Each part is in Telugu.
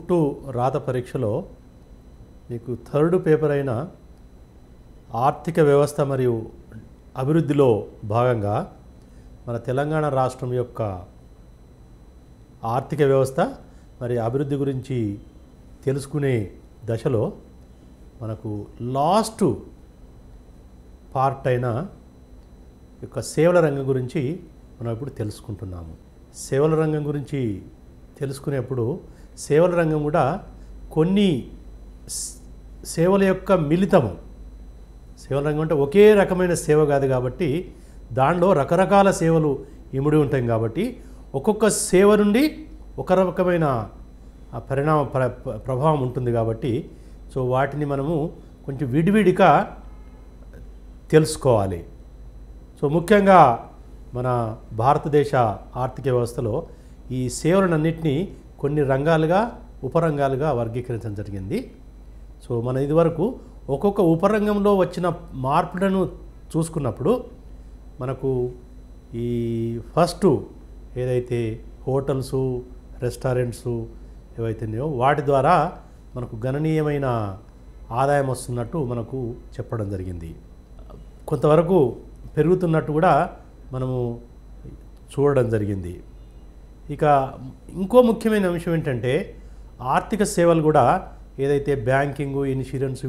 గ్రూప్ 2 రాత పరీక్షలో మీకు థర్డ్ పేపర్ అయిన ఆర్థిక వ్యవస్థ మరియు అభివృద్ధిలో భాగంగా మన తెలంగాణ రాష్ట్రం యొక్క ఆర్థిక వ్యవస్థ మరియు అభివృద్ధి గురించి తెలుసుకునే దశలో మనకు లాస్ట్ పార్ట్ అయిన యొక్క సేవల రంగం గురించి మనం ఇప్పుడు తెలుసుకుంటున్నాము. సేవల రంగం గురించి తెలుసుకునేప్పుడు సేవల రంగం కూడా కొన్ని సేవల యొక్క మిళితము. సేవల రంగం అంటే ఒకే రకమైన సేవ కాదు కాబట్టి దానిలో రకరకాల సేవలు ఇమిడి ఉంటాయి కాబట్టి ఒక్కొక్క సేవ నుండి ఒక రకమైన ప్రభావం ఉంటుంది కాబట్టి సో వాటిని మనము కొంచెం విడివిడిగా తెలుసుకోవాలి. సో ముఖ్యంగా మన భారతదేశ ఆర్థిక వ్యవస్థలో ఈ సేవలన్నింటినీ కొన్ని రంగాలుగా ఉపరంగాలుగా వర్గీకరించడం జరిగింది. సో మన ఇదివరకు ఒక్కొక్క ఉపరంగంలో వచ్చిన మార్పులను చూసుకున్నప్పుడు మనకు ఈ ఫస్ట్ ఏదైతే హోటల్సు రెస్టారెంట్సు ఏవైతున్నాయో వాటి ద్వారా మనకు గణనీయమైన ఆదాయం వస్తున్నట్టు మనకు చెప్పడం జరిగింది. కొంతవరకు పెరుగుతున్నట్టు కూడా మనము చూడడం జరిగింది. ఇక ఇంకో ముఖ్యమైన అంశం ఏంటంటే ఆర్థిక సేవలు కూడా ఏదైతే బ్యాంకింగు ఇన్సూరెన్స్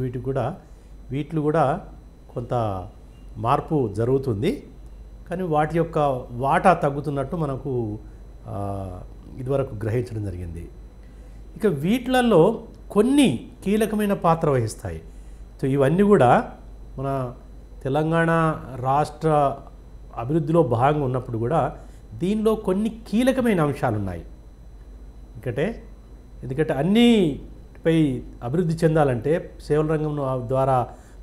వీటిలో కూడా కొంత మార్పు జరుగుతుంది. కానీ వాటి యొక్క వాటా తగ్గుతున్నట్టు మనకు ఇదివరకు గ్రహించడం జరిగింది. ఇక వీటిలలో కొన్ని కీలకమైన పాత్ర వహిస్తాయి. సో ఇవన్నీ కూడా మన తెలంగాణ రాష్ట్ర అభివృద్ధిలో భాగంగా ఉన్నప్పుడు కూడా దీనిలో కొన్ని కీలకమైన అంశాలు ఉన్నాయి. ఎందుకంటే అన్నిపై అభివృద్ధి చెందాలంటే సేవల రంగం ద్వారా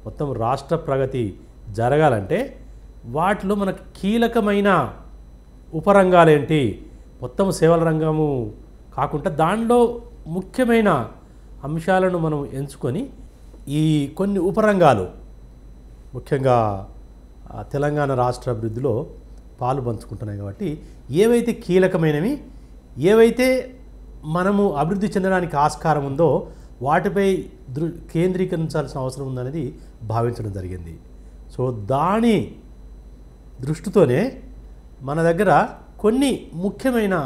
మొత్తం రాష్ట్ర ప్రగతి జరగాలంటే వాటిలో మనకు కీలకమైన ఉపరంగాలేంటి, మొత్తం సేవల రంగము కాకుండా దానిలో ముఖ్యమైన అంశాలను మనం ఎంచుకొని ఈ కొన్ని ఉపరంగాలు ముఖ్యంగా తెలంగాణ రాష్ట్ర అభివృద్ధిలో పాలు పంచుకుంటున్నాయి. కాబట్టి ఏవైతే కీలకమైనవి, ఏవైతే మనము అభివృద్ధి చెందడానికి ఆస్కారం ఉందో వాటిపై కేంద్రీకరించాల్సిన అవసరం ఉందనేది భావించడం జరిగింది. సో దాని దృష్టితోనే మన దగ్గర కొన్ని ముఖ్యమైన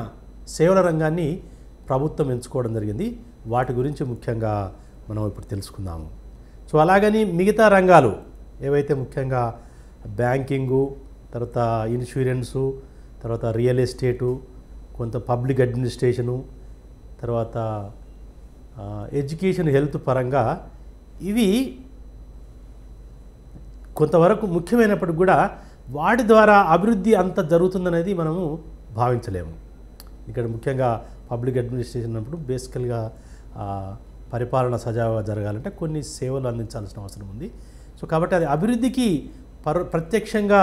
సేవల రంగాన్ని ప్రభుత్వం ఎంచుకోవడం జరిగింది. వాటి గురించి ముఖ్యంగా మనం ఇప్పుడు తెలుసుకుందాము. సో అలాగని మిగతా రంగాలు ఏవైతే ముఖ్యంగా బ్యాంకింగు, తర్వాత ఇన్సూరెన్సు, తర్వాత రియల్ ఎస్టేటు, కొంత పబ్లిక్ అడ్మినిస్ట్రేషను, తర్వాత ఎడ్యుకేషన్ హెల్త్ పరంగా ఇవి కొంతవరకు ముఖ్యమైనప్పటికి కూడా వాటి ద్వారా అభివృద్ధి అంత జరుగుతుందనేది మనము భావించలేము. ఇక్కడ ముఖ్యంగా పబ్లిక్ అడ్మినిస్ట్రేషన్ అన్నప్పుడు బేసికల్గా పరిపాలన సజావుగా జరగాలంటే కొన్ని సేవలు అందించాల్సిన అవసరం ఉంది. సో కాబట్టి అది అభివృద్ధికి ప్రత్యక్షంగా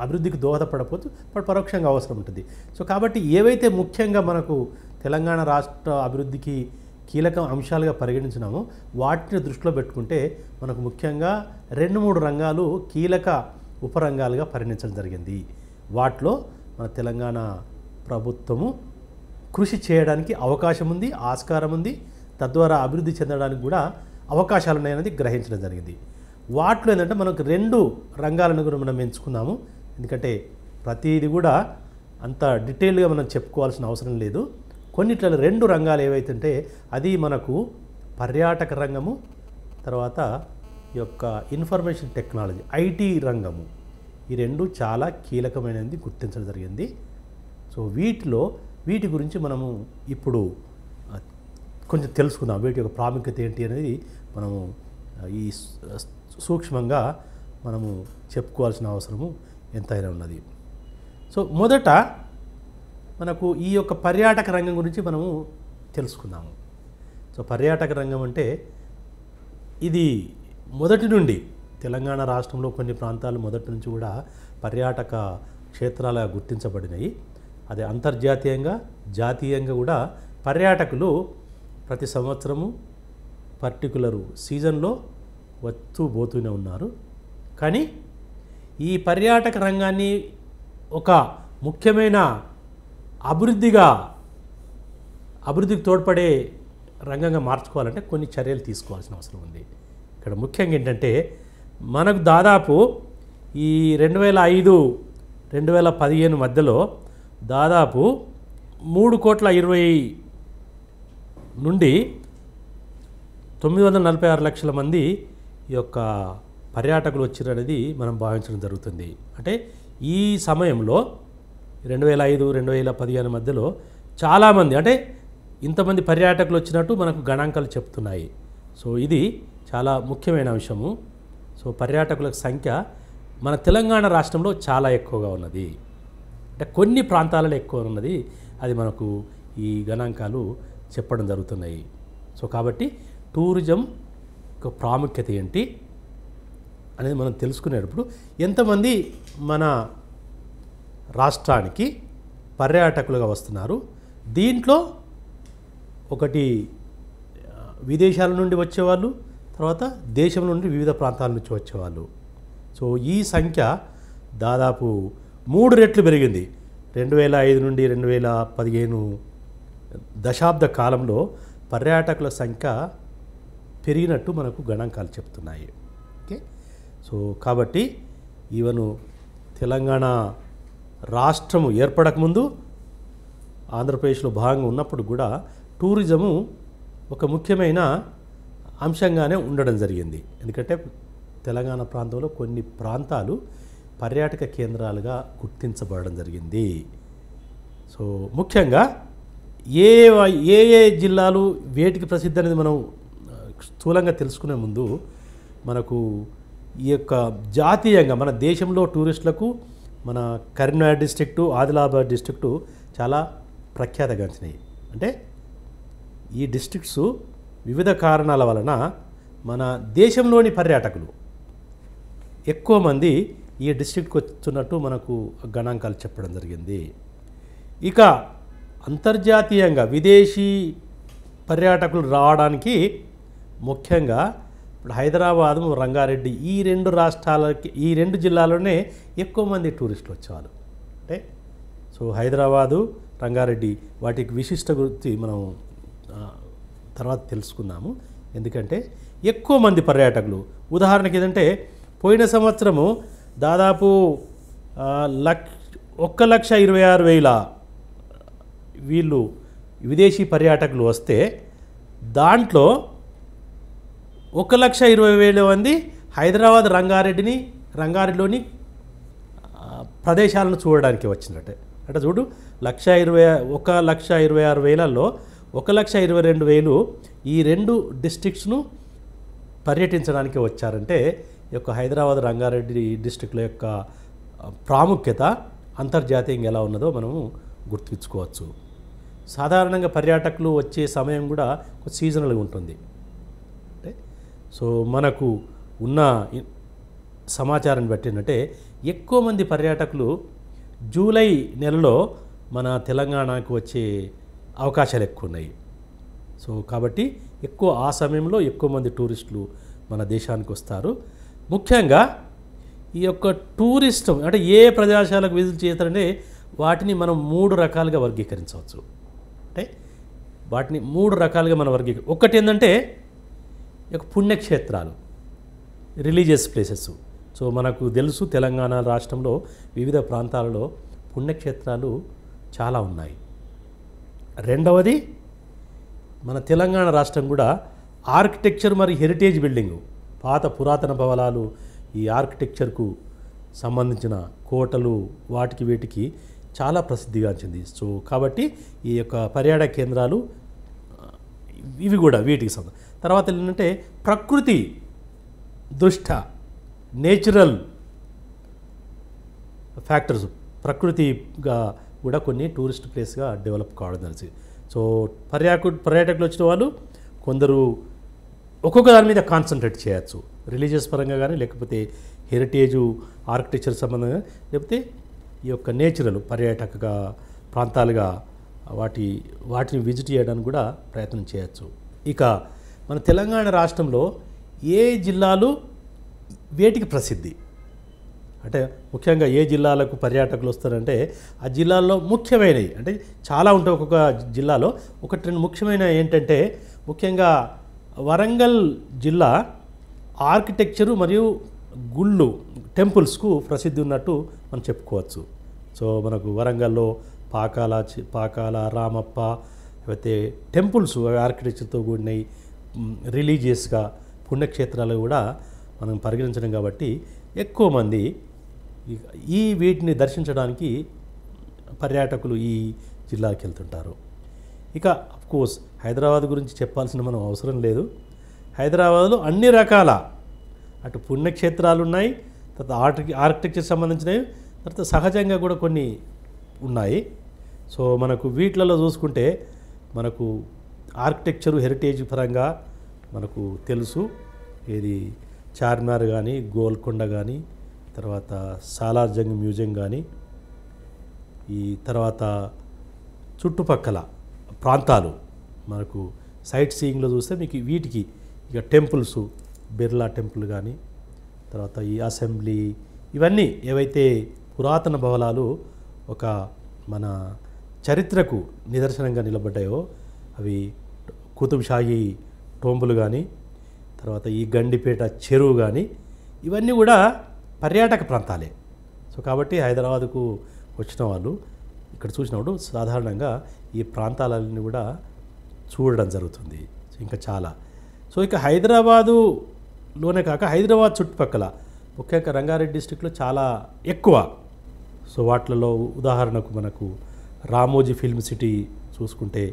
అభివృద్ధికి దోహదపడకపోతే పరోక్షంగా అవసరం ఉంటుంది. సో కాబట్టి ఏవైతే ముఖ్యంగా మనకు తెలంగాణ రాష్ట్ర అభివృద్ధికి కీలక అంశాలుగా పరిగణించినామో వాటిని దృష్టిలో పెట్టుకుంటే మనకు ముఖ్యంగా 2-3 రంగాలు కీలక ఉపరంగాలుగా పరిగణించడం జరిగింది. వాటిలో మన తెలంగాణ ప్రభుత్వము కృషి చేయడానికి అవకాశం ఉంది, ఆస్కారం ఉంది, తద్వారా అభివృద్ధి చెందడానికి కూడా అవకాశాలు ఉన్నాయనేది గ్రహించడం జరిగింది. వాటిలో ఏంటంటే మనకు 2 రంగాలను కూడా మనం ఎంచుకున్నాము. ఎందుకంటే ప్రతిది కూడా అంత డీటెయిల్గా మనం చెప్పుకోవాల్సిన అవసరం లేదు. కొన్నిట్లలో 2 రంగాలు ఏవైతుంటే అది మనకు పర్యాటక రంగము, తర్వాత ఈ యొక్క ఇన్ఫర్మేషన్ టెక్నాలజీ ఐటీ రంగము. ఈ 2 చాలా కీలకమైనది గుర్తించడం జరిగింది. సో వీటి గురించి మనము ఇప్పుడు కొంచెం తెలుసుకుందాం. వీటి యొక్క ప్రాముఖ్యత ఏంటి అనేది మనము ఈ సూక్ష్మంగా మనము చెప్పుకోవాల్సిన అవసరము ఎంతైనా ఉన్నది. సో మొదట మనకు ఈ యొక్క పర్యాటక రంగం గురించి మనము తెలుసుకుందాము. సో పర్యాటక రంగం అంటే ఇది మొదటి నుండి తెలంగాణ రాష్ట్రంలో కొన్ని ప్రాంతాలు మొదటి నుంచి కూడా పర్యాటక క్షేత్రాలుగా గుర్తించబడినాయి. అది అంతర్జాతీయంగా జాతీయంగా కూడా పర్యాటకులు ప్రతి సంవత్సరము పర్టికులర్ సీజన్లో పోతూనే ఉన్నారు. కానీ ఈ పర్యాటక రంగాన్ని ఒక ముఖ్యమైన అభివృద్ధిగా అభివృద్ధికి తోడ్పడే రంగంగా మార్చుకోవాలంటే కొన్ని చర్యలు తీసుకోవాల్సిన అవసరం ఉంది. ఇక్కడ ముఖ్యంగా ఏంటంటే మనకు దాదాపు ఈ 2005-2015 మధ్యలో దాదాపు 3,20,00,000 నుండి 946 లక్షల మంది ఈ యొక్క పర్యాటకులు వచ్చారు అనేది మనం భావించడం జరుగుతుంది. అంటే ఈ సమయంలో 2005-2015 మధ్యలో చాలామంది, అంటే ఇంతమంది పర్యాటకులు వచ్చినట్టు మనకు గణాంకాలు చెప్తున్నాయి. సో ఇది చాలా ముఖ్యమైన అంశము. సో పర్యాటకుల సంఖ్య మన తెలంగాణ రాష్ట్రంలో చాలా ఎక్కువగా ఉన్నది. అంటే కొన్ని ప్రాంతాలలో ఎక్కువ ఉన్నది, అది మనకు ఈ గణాంకాలు చెప్పడం జరుగుతున్నాయి. సో కాబట్టి టూరిజం యొక్క ప్రాముఖ్యత ఏంటి అనేది మనం తెలుసుకునేటప్పుడు ఎంతమంది మన రాష్ట్రానికి పర్యాటకులుగా వస్తున్నారు, దీంట్లో ఒకటి విదేశాల నుండి వచ్చేవాళ్ళు, తర్వాత దేశం నుండి వివిధ ప్రాంతాల నుంచి వచ్చేవాళ్ళు. సో ఈ సంఖ్య దాదాపు 3 రెట్లు పెరిగింది. 2005 నుండి 2015 దశాబ్ద కాలంలో పర్యాటకుల సంఖ్య పెరిగినట్టు మనకు గణాంకాలు చెప్తున్నాయి. ఓకే, సో కాబట్టి ఈవెను తెలంగాణ రాష్ట్రము ఏర్పడకముందు ఆంధ్రప్రదేశ్లో భాగంగా ఉన్నప్పుడు కూడా టూరిజము ఒక ముఖ్యమైన అంశంగానే ఉండడం జరిగింది. ఎందుకంటే తెలంగాణ ప్రాంతంలో కొన్ని ప్రాంతాలు పర్యాటక కేంద్రాలుగా గుర్తించబడడం జరిగింది. సో ముఖ్యంగా ఏ ఏ జిల్లాలు వేటికి ప్రసిద్ధి అనేది మనం స్థూలంగా తెలుసుకునే ముందు మనకు ఈ యొక్క జాతీయంగా మన దేశంలో టూరిస్టులకు మన కరీంనగర్ డిస్ట్రిక్టు, ఆదిలాబాద్ డిస్ట్రిక్టు చాలా ప్రఖ్యాతగాంచినాయి. అంటే ఈ డిస్ట్రిక్ట్స్ వివిధ కారణాల వలన మన దేశంలోని పర్యాటకులు ఎక్కువ మంది ఈ డిస్ట్రిక్ట్కి వస్తున్నట్టు మనకు గణాంకాలు చెప్పడం జరిగింది. ఇక అంతర్జాతీయంగా విదేశీ పర్యాటకులు రావడానికి ముఖ్యంగా ఇప్పుడు హైదరాబాదు, రంగారెడ్డి ఈ 2 రాష్ట్రాలకి, ఈ 2 జిల్లాల్లోనే ఎక్కువ మంది టూరిస్టులు వచ్చేవాళ్ళు. అంటే సో హైదరాబాదు, రంగారెడ్డి వాటికి విశిష్ట గురించి మనం తర్వాత తెలుసుకుందాము. ఎందుకంటే ఎక్కువ మంది పర్యాటకులు, ఉదాహరణకి ఏదంటే పోయిన సంవత్సరము దాదాపు 1,26,000 వీళ్ళు విదేశీ పర్యాటకులు వస్తే దాంట్లో 1,20,000 మంది హైదరాబాద్, రంగారెడ్డిలోని ప్రదేశాలను చూడడానికి వచ్చినట్టే. అంటే చూడు, 1,26,000లో 1,22,000 ఈ 2 డిస్ట్రిక్ట్స్ను పర్యటించడానికి వచ్చారంటే ఈ యొక్క హైదరాబాద్, రంగారెడ్డి డిస్ట్రిక్ట్ల యొక్క ప్రాముఖ్యత అంతర్జాతీయంగా ఎలా ఉన్నదో మనము గుర్తుంచుకోవచ్చు. సాధారణంగా పర్యాటకులు వచ్చే సమయం కూడా సీజనల్గా ఉంటుంది. అంటే సో మనకు ఉన్న సమాచారాన్ని బట్టి ఏంటంటే ఎక్కువ మంది పర్యాటకులు జూలై నెలలో మన తెలంగాణకు వచ్చే అవకాశాలు ఎక్కువ ఉన్నాయి. సో కాబట్టి ఎక్కువ ఆ సమయంలో ఎక్కువ మంది టూరిస్టులు మన దేశానికి వస్తారు. ముఖ్యంగా ఈ యొక్క టూరిస్ట్ అంటే ఏ ప్రదేశాలకు విజిట్ చేస్తారంటే వాటిని మనం 3 రకాలుగా వర్గీకరించవచ్చు. అంటే వాటిని 3 రకాలుగా మనం ఒకటి ఏంటంటే ఈ యొక్క పుణ్యక్షేత్రాలు, రిలీజియస్ ప్లేసెస్. సో మనకు తెలుసు తెలంగాణ రాష్ట్రంలో వివిధ ప్రాంతాలలో పుణ్యక్షేత్రాలు చాలా ఉన్నాయి. రెండవది మన తెలంగాణ రాష్ట్రం కూడా ఆర్కిటెక్చర్ మరియు హెరిటేజ్ బిల్డింగు, పాత పురాతన భవనాలు, ఈ ఆర్కిటెక్చర్కు సంబంధించిన కోటలు వాటికి వీటికి చాలా ప్రసిద్ధిగాంచింది. సో కాబట్టి ఈ యొక్క పర్యాటక కేంద్రాలు ఇవి కూడా వీటికి తర్వాత ఏంటంటే ప్రకృతి దృష్ట్యా నేచురల్ ఫ్యాక్టర్స్, ప్రకృతిగా కూడా కొన్ని టూరిస్ట్ ప్లేస్గా డెవలప్ కావడం జరిగింది. సో పర్యాటకులు వచ్చిన వాళ్ళు కొందరు ఒక్కొక్క దాని మీద కాన్సన్ట్రేట్ చేయొచ్చు, రిలీజియస్ పరంగా కానీ, లేకపోతే హెరిటేజు ఆర్కిటెక్చర్ సంబంధంగా, లేకపోతే ఈ యొక్క నేచురల్ పర్యాటక ప్రాంతాలుగా వాటిని విజిట్ చేయడానికి కూడా ప్రయత్నం చేయొచ్చు. ఇక మన తెలంగాణ రాష్ట్రంలో ఏ జిల్లాలు వేటికి ప్రసిద్ధి అంటే ముఖ్యంగా ఏ జిల్లాలకు పర్యాటకులు వస్తారంటే ఆ జిల్లాల్లో ముఖ్యమైనవి అంటే చాలా ఉంటాయి. ఒక్కొక్క జిల్లాలో ఒకటి రెండు ముఖ్యమైన ఏంటంటే ముఖ్యంగా వరంగల్ జిల్లా ఆర్కిటెక్చరు మరియు గుళ్ళు టెంపుల్స్కు ప్రసిద్ధి ఉన్నట్టు మనం చెప్పుకోవచ్చు. సో మనకు వరంగల్లో పాకాల రామప్ప లేకపోతే టెంపుల్స్ ఆర్కిటెక్చర్తో కూడినవి రిలీజియస్గా పుణ్యక్షేత్రాలు కూడా మనం పరిగణించడం కాబట్టి ఎక్కువ మంది వీటిని దర్శించడానికి పర్యాటకులు ఈ జిల్లాకి వెళ్తుంటారు. ఇక అఫ్కోర్స్ హైదరాబాద్ గురించి చెప్పాల్సిన మనం అవసరం లేదు. హైదరాబాద్లో అన్ని రకాల అటు పుణ్యక్షేత్రాలు ఉన్నాయి, తర్వాత ఆర్కిటెక్చర్ సంబంధించినవి, తర్వాత సహజంగా కూడా కొన్ని ఉన్నాయి. సో మనకు వీటిలలో చూసుకుంటే మనకు ఆర్కిటెక్చరు హెరిటేజ్ పరంగా మనకు తెలుసు. ఇది చార్మినార్ కానీ, గోల్కొండ కానీ, తర్వాత సాలార్ జంగ్ మ్యూజియం కానీ, ఈ తర్వాత చుట్టుపక్కల ప్రాంతాలు మనకు సైట్ సీయింగ్లో చూస్తే మీకు వీటికి ఇక టెంపుల్స్ బిర్లా టెంపుల్ కానీ, తర్వాత ఈ అసెంబ్లీ, ఇవన్నీ ఏవైతే పురాతన భవనాలు ఒక మన చరిత్రకు నిదర్శనంగా నిలబడ్డాయో అవి కుతుబ్షాహీ టోంబులు కానీ, తర్వాత ఈ గండిపేట చెరువు కానీ, ఇవన్నీ కూడా పర్యాటక ప్రాంతాలే. సో కాబట్టి హైదరాబాద్కు వచ్చిన వాళ్ళు ఇక్కడ చూసినప్పుడు సాధారణంగా ఈ ప్రాంతాలన్నీ కూడా చూడడం జరుగుతుంది. ఇంకా చాలా. సో ఇక హైదరాబాదులోనే కాక హైదరాబాద్ చుట్టుపక్కల ముఖ్యంగా రంగారెడ్డి డిస్టిక్లో చాలా ఎక్కువ. సో వాటిలలో ఉదాహరణకు మనకు రామోజీ ఫిల్మ్ సిటీ చూసుకుంటే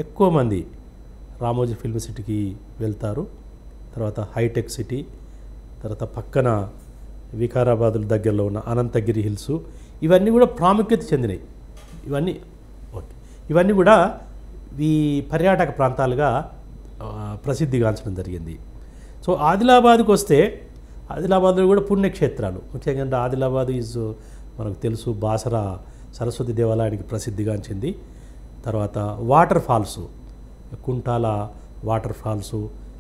ఎక్కువ మంది రామోజీ ఫిల్మ్ సిటీకి వెళ్తారు. తర్వాత హైటెక్ సిటీ, తర్వాత పక్కన వికారాబాద్ దగ్గరలో ఉన్న అనంతగిరి హిల్స్, ఇవన్నీ కూడా ప్రాముఖ్యత చెందినవి. ఇవన్నీ కూడా ఈ పర్యాటక ప్రాంతాలుగా ప్రసిద్ధిగాంచడం జరిగింది. సో ఆదిలాబాద్కి వస్తే ఆదిలాబాద్లో కూడా పుణ్యక్షేత్రాలు ముఖ్యంగా అంటే ఆదిలాబాద్ ఈజ్ మనకు తెలుసు బాసరా సరస్వతి దేవాలయానికి ప్రసిద్ధిగాంచింది. తర్వాత waterfalls, Kuntala waterfalls,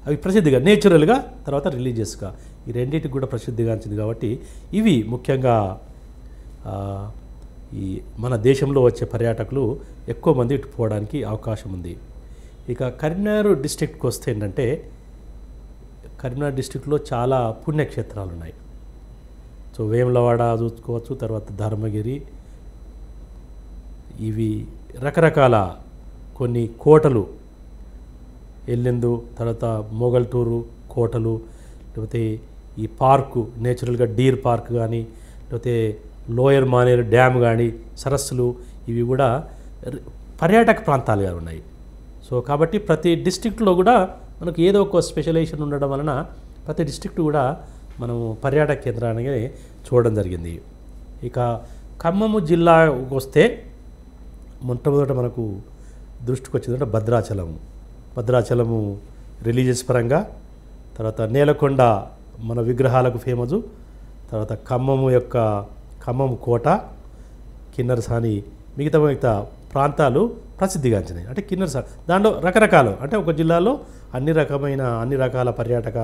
అవి ప్రసిద్ధిగా నేచురల్గా, తర్వాత రిలీజియస్గా, ఈ రెండింటికి కూడా ప్రసిద్ధిగాంచింది. కాబట్టి ఇవి ముఖ్యంగా ఈ మన దేశంలో వచ్చే పర్యాటకులు ఎక్కువ మంది ఇటు పోవడానికి అవకాశం ఉంది. ఇక కరీంనగర్ డిస్ట్రిక్ట్కి వస్తే ఏంటంటే కరీంనగర్ డిస్ట్రిక్ట్లో చాలా పుణ్యక్షేత్రాలు ఉన్నాయి. సో వేములవాడ చూసుకోవచ్చు, తర్వాత ధర్మగిరి, ఇవి రకరకాల కొన్ని కోటలు, ఎల్లెందు, తర్వాత మొగల్టూరు కోటలు, లేకపోతే ఈ పార్కు నేచురల్గా డీర్ పార్క్ కానీ, లేకపోతే లోయర్ మానేరు డ్యామ్ కానీ, సరస్సులు, ఇవి కూడా పర్యాటక ప్రాంతాలుగా ఉన్నాయి. సో కాబట్టి ప్రతి డిస్ట్రిక్ట్లో కూడా మనకు ఏదో ఒక స్పెషలైజేషన్ ఉండడం వలన ప్రతి డిస్ట్రిక్ట్ కూడా మనం పర్యాటక కేంద్రాన్ని చూడడం జరిగింది. ఇక ఖమ్మము జిల్లాకు వస్తే మొట్టమొదట మనకు దృష్టికి వచ్చిందంటే భద్రాచలము రిలీజియస్ పరంగా, తర్వాత నేలకొండ మన విగ్రహాలకు ఫేమసు, తర్వాత ఖమ్మము కోట, కిన్నెరసాని, మిగతా ప్రాంతాలు ప్రసిద్ధిగాంచినాయి. అంటే కిన్నెరసాని దాంట్లో రకరకాలు, అంటే ఒక జిల్లాలో అన్ని రకాల పర్యాటక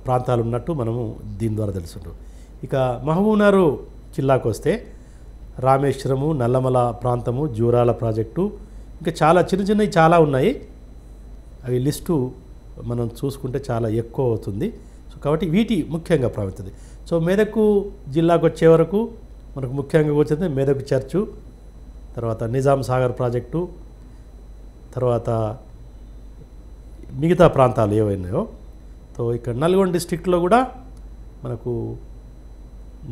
ప్రాంతాలు ఉన్నట్టు మనము దీని ద్వారా తెలుసుకుంటాం. ఇక మహబూబ్నగర్ జిల్లాకు వస్తే రామేశ్వరము, నల్లమల ప్రాంతము, జూరాల ప్రాజెక్టు, ఇంకా చాలా చిన్నవి చాలా ఉన్నాయి. అవి లిస్టు మనం చూసుకుంటే చాలా ఎక్కువ అవుతుంది. సో కాబట్టి వీటి ముఖ్యంగా ప్రాముఖ్యత. సో మెదక్ జిల్లాకు వచ్చే వరకు మనకు ముఖ్యంగా వచ్చింది మెదక్ చర్చు, తర్వాత నిజాం సాగర్ ప్రాజెక్టు, తర్వాత మిగతా ప్రాంతాలు ఏవైనాయో. సో ఇక్కడ నల్గొండ డిస్ట్రిక్ట్లో కూడా మనకు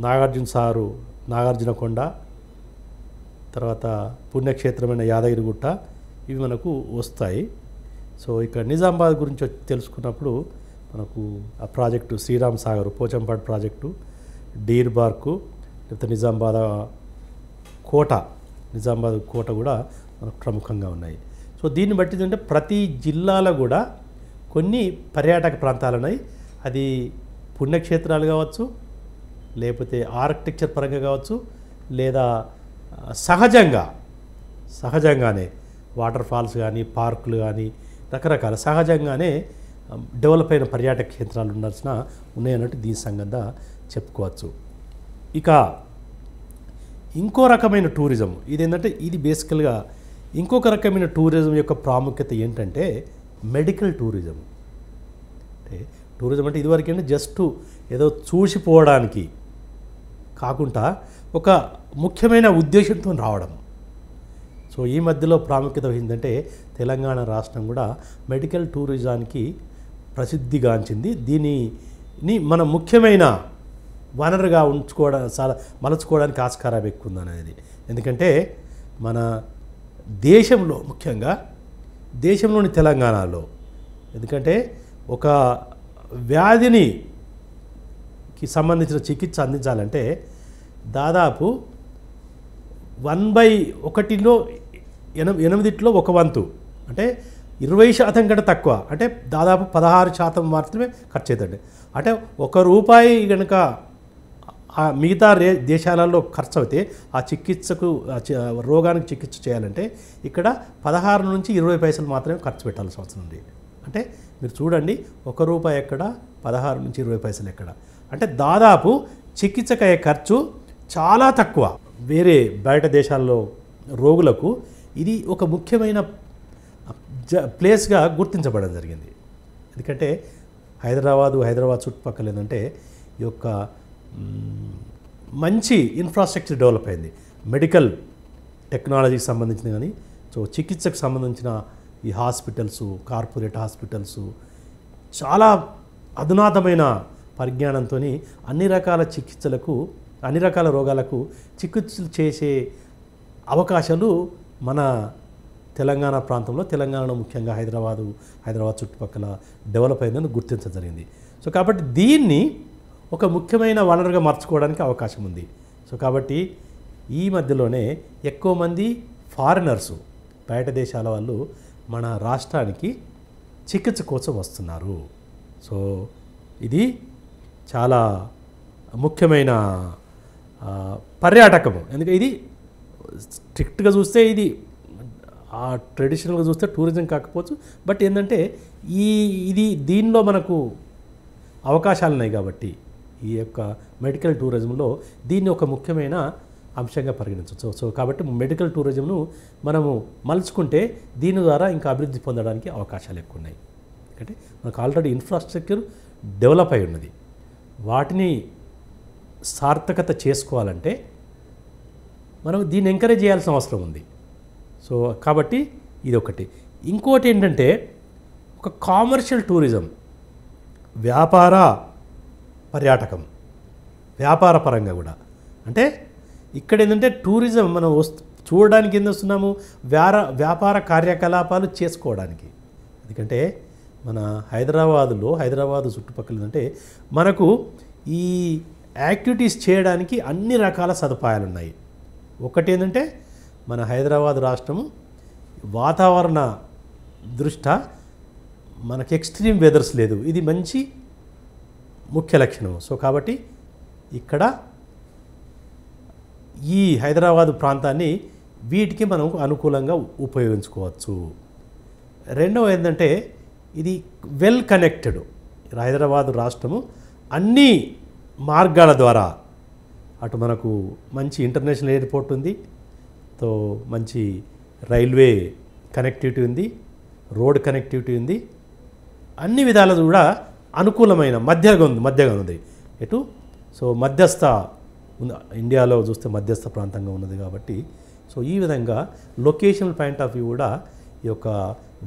నాగార్జునకొండ, తర్వాత పుణ్యక్షేత్రమైన యాదగిరిగుట్ట, ఇవి మనకు వస్తాయి. సో ఇక నిజామాబాద్ గురించి తెలుసుకున్నప్పుడు మనకు ఆ project Sriram Sagar, Pochampadu project, deer park, లేకపోతే నిజామాబాద్ కోట కూడా మనకు ప్రముఖంగా ఉన్నాయి. సో దీన్ని బట్టి ఏంటంటే ప్రతి జిల్లాలో కూడా కొన్ని పర్యాటక ప్రాంతాలు ఉన్నాయి. అది పుణ్యక్షేత్రాలు కావచ్చు, లేకపోతే ఆర్కిటెక్చర్ పరంగా కావచ్చు, లేదా సహజంగానే వాటర్ ఫాల్స్ కానీ, పార్కులు కానీ, రకరకాల సహజంగానే డెవలప్ అయిన పర్యాటక కేంద్రాలు ఉన్నాయన్నట్టు దీని సంగంగా చెప్పుకోవచ్చు. ఇక ఇంకో రకమైన టూరిజం ఇదేంటంటే ఇది బేసికల్గా ఇంకొక రకమైన టూరిజం యొక్క ప్రాముఖ్యత ఏంటంటే మెడికల్ టూరిజం. అంటే టూరిజం అంటే ఇదివరకు ఏంటంటే జస్ట్ ఏదో చూసిపోవడానికి కాకుండా ఒక ముఖ్యమైన ఉద్దేశంతో రావడం. సో ఈ మధ్యలో ప్రాముఖ్యత వహిందంటే తెలంగాణ రాష్ట్రం కూడా మెడికల్ టూరిజానికి ప్రసిద్ధిగాంచింది. దీనిని మన ముఖ్యమైన వనరుగా మలుచుకోవడానికి ఆస్కారం ఎక్కువ ఉందనేది. ఎందుకంటే మన దేశంలో ముఖ్యంగా దేశంలోని తెలంగాణలో ఎందుకంటే ఒక వ్యాధికి సంబంధించిన చికిత్స అందించాలంటే దాదాపు 1/8లో 8లో ఒక వంతు అంటే 20% కంటే తక్కువ అంటే దాదాపు 16% మాత్రమే ఖర్చు అవుతుంది. అంటే ₹1 కనుక మిగతా దేశాలలో ఖర్చు అయితే ఆ చికిత్సకు రోగానికి చికిత్స చేయాలంటే ఇక్కడ 16 నుంచి 20 పైసలు మాత్రమే ఖర్చు పెట్టాల్సి వస్తుంది. అంటే మీరు చూడండి ₹1 ఎక్కడ 16 నుంచి 20 పైసలు ఎక్కడ అంటే దాదాపు చికిత్సకయ్యే ఖర్చు చాలా తక్కువ. వేరే బయట దేశాల్లో రోగులకు ఇది ఒక ముఖ్యమైన ప్లేస్గా గుర్తించబడడం జరిగింది. ఎందుకంటే హైదరాబాద్ చుట్టుపక్కల ఏంటంటే ఈ యొక్క మంచి ఇన్ఫ్రాస్ట్రక్చర్ డెవలప్ అయింది. మెడికల్ టెక్నాలజీకి సంబంధించిన కానీ సో చికిత్సకు సంబంధించిన ఈ హాస్పిటల్స్ కార్పొరేట్ హాస్పిటల్స్ చాలా అధునాతమైన పరిజ్ఞానంతో అన్ని రకాల రోగాలకు చికిత్సలు చేసే అవకాశాలు మన తెలంగాణ ప్రాంతంలో తెలంగాణలో ముఖ్యంగా హైదరాబాద్ చుట్టుపక్కల డెవలప్ అయిందని గుర్తించడం జరిగింది. సో కాబట్టి దీన్ని ఒక ముఖ్యమైన వనరుగా మార్చుకోవడానికి అవకాశం ఉంది. సో కాబట్టి ఈ మధ్యలోనే ఎక్కువ మంది ఫారినర్సు బయట దేశాల వాళ్ళు మన రాష్ట్రానికి చికిత్స కోసం వస్తున్నారు. సో ఇది చాలా ముఖ్యమైన పర్యాటకము. ఎందుకంటే ఇది స్ట్రిక్ట్గా చూస్తే ఇది ట్రెడిషనల్గా చూస్తే టూరిజం కాకపోవచ్చు. బట్ ఏంటంటే దీనిలో మనకు అవకాశాలు ఉన్నాయి కాబట్టి ఈ యొక్క మెడికల్ టూరిజంలో దీన్ని ఒక ముఖ్యమైన అంశంగా పరిగణించవచ్చు. సో కాబట్టి మెడికల్ టూరిజంను మనము మలుచుకుంటే దీని ద్వారా ఇంకా అభివృద్ధి పొందడానికి అవకాశాలు ఎక్కువ ఉన్నాయి. ఎందుకంటే మనకు ఆల్రెడీ ఇన్ఫ్రాస్ట్రక్చర్ డెవలప్ అయి ఉన్నది. వాటిని సార్థకత చేసుకోవాలంటే మనం దీన్ని ఎంకరేజ్ చేయాల్సిన అవసరం ఉంది. సో కాబట్టి ఇది ఒకటి. ఇంకోటి ఏంటంటే ఒక కామర్షియల్ టూరిజం, వ్యాపార పర్యాటకం, వ్యాపార పరంగా కూడా. అంటే ఇక్కడ ఏంటంటే టూరిజం మనం చూడడానికి ఏం వస్తున్నాము, వ్యాపార కార్యకలాపాలు చేసుకోవడానికి. ఎందుకంటే మన హైదరాబాదు చుట్టుపక్కల ఏంటంటే మనకు ఈ యాక్టివిటీస్ చేయడానికి అన్ని రకాల సదుపాయాలు ఉన్నాయి. ఒకటి ఏంటంటే మన హైదరాబాద్ రాష్ట్రము వాతావరణ దృష్ట్యా మనకి ఎక్స్ట్రీమ్ వెదర్స్ లేదు. ఇది మంచి ముఖ్య లక్షణం. సో కాబట్టి ఇక్కడ ఈ హైదరాబాదు ప్రాంతాన్ని వీటికి మనం అనుకూలంగా ఉపయోగించుకోవచ్చు. రెండవ ఏంటంటే ఇది వెల్ కనెక్టెడ్. హైదరాబాదు రాష్ట్రము అన్ని మార్గాల ద్వారా అటు మనకు మంచి ఇంటర్నేషనల్ ఎయిర్పోర్ట్ ఉంది, తో మంచి రైల్వే కనెక్టివిటీ ఉంది, రోడ్ కనెక్టివిటీ ఉంది, అన్ని విధాలు కూడా అనుకూలమైన మధ్యగా ఉంది. ఎటు సో మధ్యస్థ ఇండియాలో చూస్తే మధ్యస్థ ప్రాంతంగా ఉన్నది కాబట్టి సో ఈ విధంగా లొకేషనల్ పాయింట్ ఆఫ్ వ్యూ కూడా ఈ యొక్క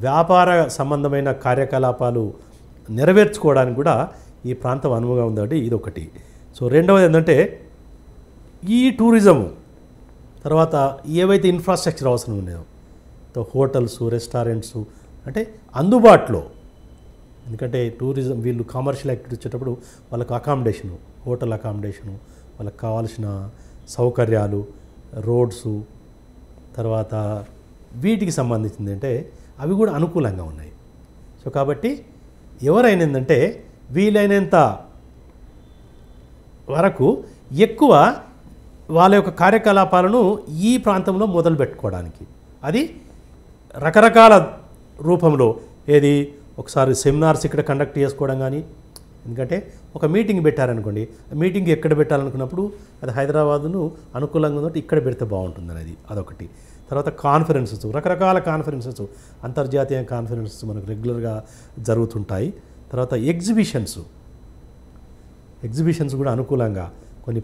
వ్యాపార సంబంధమైన కార్యకలాపాలు నెరవేర్చుకోవడానికి కూడా ఈ ప్రాంతం అనువుగా ఉందండి. ఇది ఒకటి. సో రెండవది ఏంటంటే ఈ టూరిజము తర్వాత ఏవైతే ఇన్ఫ్రాస్ట్రక్చర్ అవసరం ఉన్నాయో హోటల్స్, రెస్టారెంట్స్ అంటే అందుబాటులో. ఎందుకంటే టూరిజం వీళ్ళు కమర్షియల్ యాక్టివిటీ వచ్చేటప్పుడు వాళ్ళకు అకామిడేషను, హోటల్ అకామిడేషను, వాళ్ళకి కావాల్సిన సౌకర్యాలు, రోడ్సు, తర్వాత వీటికి సంబంధించింది అంటే అవి కూడా అనుకూలంగా ఉన్నాయి. సో కాబట్టి ఎవరైనా ఏంటంటే వీలైనంత వరకు ఎక్కువ వాళ్ళ యొక్క కార్యకలాపాలను ఈ ప్రాంతంలో మొదలు పెట్టుకోవడానికి అది రకరకాల రూపంలో ఏది ఒకసారి సెమినార్స్ ఇక్కడ కండక్ట్ చేసుకోవడం కానీ, ఎందుకంటే ఒక మీటింగ్ పెట్టారనుకోండి, మీటింగ్ ఎక్కడ పెట్టాలనుకున్నప్పుడు అది హైదరాబాదును అనుకూలంగా ఉందంటే ఇక్కడ పెడితే బాగుంటుంది అనేది అదొకటి. తర్వాత కాన్ఫరెన్సెస్, రకరకాల కాన్ఫరెన్సెస్, అంతర్జాతీయ కాన్ఫరెన్సెస్ మనకు రెగ్యులర్గా జరుగుతుంటాయి. తర్వాత ఎగ్జిబిషన్స్ కూడా అనుకూలంగా కొన్ని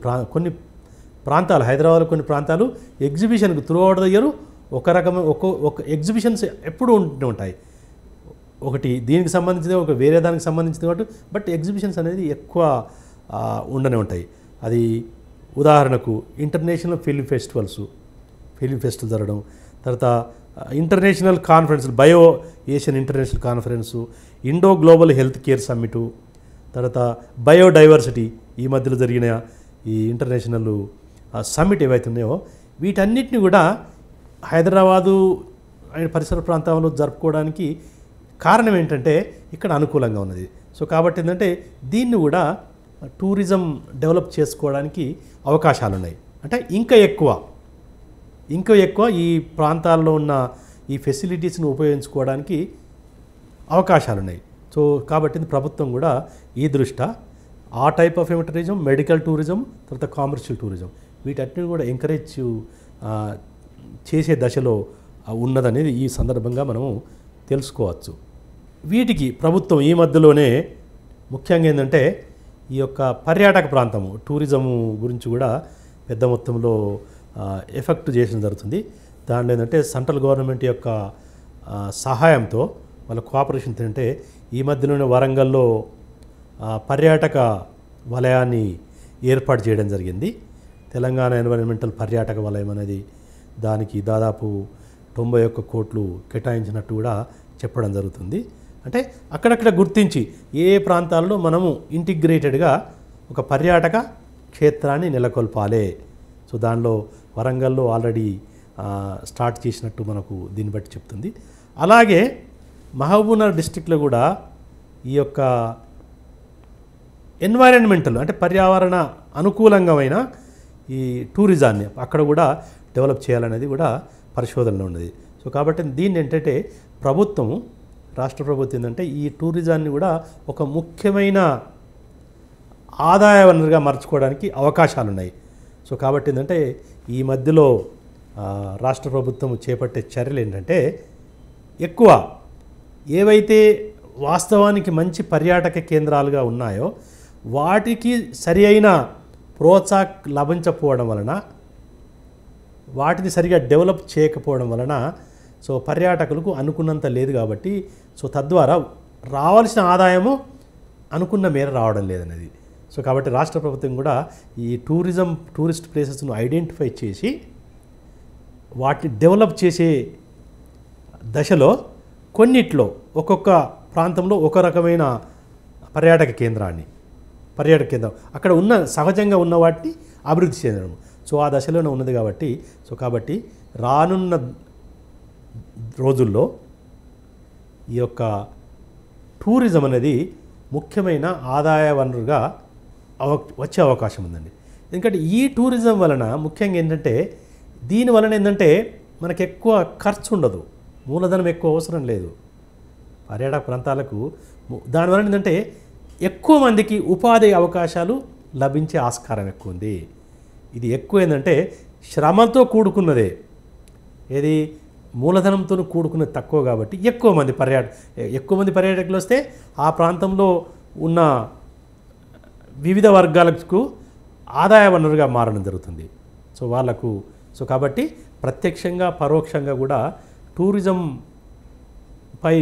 ప్రాంతాలు, హైదరాబాద్లో కొన్ని ప్రాంతాలు ఎగ్జిబిషన్కి త్రూ అవుట్ ద ఇయర్ ఒక ఎగ్జిబిషన్స్ ఎప్పుడూ ఉంటూ ఉంటాయి. ఒకటి దీనికి సంబంధించింది, ఒక వేరే దానికి సంబంధించింది కాబట్టి, బట్ ఎగ్జిబిషన్స్ అనేది ఎక్కువ ఉండనే ఉంటాయి. అది ఉదాహరణకు ఇంటర్నేషనల్ ఫిల్మ్ ఫెస్టివల్ జరగడం, తర్వాత international conference, bio Asian international conference, Indo global health care summit, తర్వాత బయోడైవర్సిటీ ఈ మధ్యలో జరిగిన ఈ ఇంటర్నేషనల్ సమ్మిట్ ఏవైతే ఉన్నాయో వీటన్నిటిని కూడా హైదరాబాదు అండ్ పరిసర ప్రాంతాల్లో జరుపుకోవడానికి కారణం ఏంటంటే ఇక్కడ అనుకూలంగా ఉన్నది. సో కాబట్టి ఏంటంటే దీన్ని కూడా టూరిజం డెవలప్ చేసుకోవడానికి అవకాశాలు ఉన్నాయి. అంటే ఇంకా ఎక్కువ ఈ ప్రాంతాల్లో ఉన్న ఈ ఫెసిలిటీస్ని ఉపయోగించుకోవడానికి అవకాశాలు ఉన్నాయి. సో కాబట్టి ప్రభుత్వం కూడా ఈ దృష్ట్యా ఆ type of tourism, medical tourism, తర్వాత కమర్షియల్ టూరిజం వీటన్నిటిని కూడా ఎంకరేజ్ చేసే దశలో ఉన్నదనేది ఈ సందర్భంగా మనము తెలుసుకోవచ్చు. వీటికి ప్రభుత్వం ఈ మధ్యలోనే ముఖ్యంగా ఏంటంటే ఈ యొక్క పర్యాటక ప్రాంతము టూరిజము గురించి కూడా పెద్ద మొత్తంలో ఎఫెక్ట్ చేయడం జరుగుతుంది. దాంట్లో ఏంటంటే సెంట్రల్ గవర్నమెంట్ యొక్క సహాయంతో వాళ్ళ కోఆపరేషన్ ఏంటంటే ఈ మధ్యలోనే వరంగల్లో పర్యాటక వలయాన్ని ఏర్పాటు చేయడం జరిగింది. తెలంగాణ ఎన్విరాన్మెంటల్ పర్యాటక వలయం అనేది దానికి దాదాపు 91 కోట్లు కేటాయించినట్టు కూడా చెప్పడం జరుగుతుంది. అంటే అక్కడక్కడ గుర్తించి ఏ ప్రాంతాల్లో మనము ఇంటిగ్రేటెడ్గా ఒక పర్యాటక క్షేత్రాన్ని నెలకొల్పాలి. సో దానిలో వరంగల్లో ఆల్రెడీ స్టార్ట్ చేసినట్టు మనకు దీన్ని బట్టి చెప్తుంది. అలాగే మహబూబ్నగర్ డిస్టిక్లో కూడా ఈ యొక్క ఎన్వైరన్మెంటల్ అంటే పర్యావరణ అనుకూలంగా ఈ టూరిజాన్ని అక్కడ కూడా డెవలప్ చేయాలనేది కూడా పరిశోధనలో ఉన్నది. సో కాబట్టి దీన్ని ఏంటంటే రాష్ట్ర ప్రభుత్వం ఏంటంటే ఈ టూరిజాన్ని కూడా ఒక ముఖ్యమైన ఆదాయ వనరుగా మార్చుకోవడానికి అవకాశాలు ఉన్నాయి. సో కాబట్టి ఏంటంటే ఈ మధ్యలో రాష్ట్ర ప్రభుత్వం చేపట్టే చర్యలు ఏంటంటే ఎక్కువ ఏవైతే వాస్తవానికి మంచి పర్యాటక కేంద్రాలుగా ఉన్నాయో వాటికి సరి అయిన ప్రోత్సాహం లభించకపోవడం వలన, వాటిని సరిగా డెవలప్ చేయకపోవడం వలన సో పర్యాటకులకు అనుకున్నంత లేదు కాబట్టి సో తద్వారా రావాల్సిన ఆదాయము అనుకున్న మేర రావడం లేదనేది. సో కాబట్టి రాష్ట్ర ప్రభుత్వం కూడా ఈ టూరిస్ట్ ప్లేసెస్ను ఐడెంటిఫై చేసి వాటిని డెవలప్ చేసే దశలో కొన్నిట్లో ఒక్కొక్క ప్రాంతంలో ఒక రకమైన పర్యాటక కేంద్రం అక్కడ సహజంగా ఉన్న వాటిని అభివృద్ధి చేయడం. సో ఆ దశలోనే ఉన్నది కాబట్టి రానున్న రోజుల్లో ఈ యొక్క టూరిజం అనేది ముఖ్యమైన ఆదాయ వనరుగా వచ్చే అవకాశం ఉందండి. ఎందుకంటే ఈ టూరిజం వలన ముఖ్యంగా ఏంటంటే దీని వలన ఏంటంటే మనకు ఎక్కువ ఖర్చు ఉండదు, మూలధనం ఎక్కువ అవసరం లేదు పర్యాటక ప్రాంతాలకు. దానివల్ల ఏంటంటే ఎక్కువ మందికి ఉపాధి అవకాశాలు లభించే ఆస్కారం ఎక్కువ ఉంది. ఇది ఎక్కువ ఏంటంటే శ్రమతో కూడుకున్నదే, ఏది మూలధనంతో కూడుకున్నది తక్కువ కాబట్టి ఎక్కువ మంది పర్యాటకులు వస్తే ఆ ప్రాంతంలో ఉన్న వివిధ వర్గాలకు ఆదాయ వనరుగా మారడం జరుగుతుంది. సో కాబట్టి ప్రత్యక్షంగా పరోక్షంగా కూడా టూరిజంపై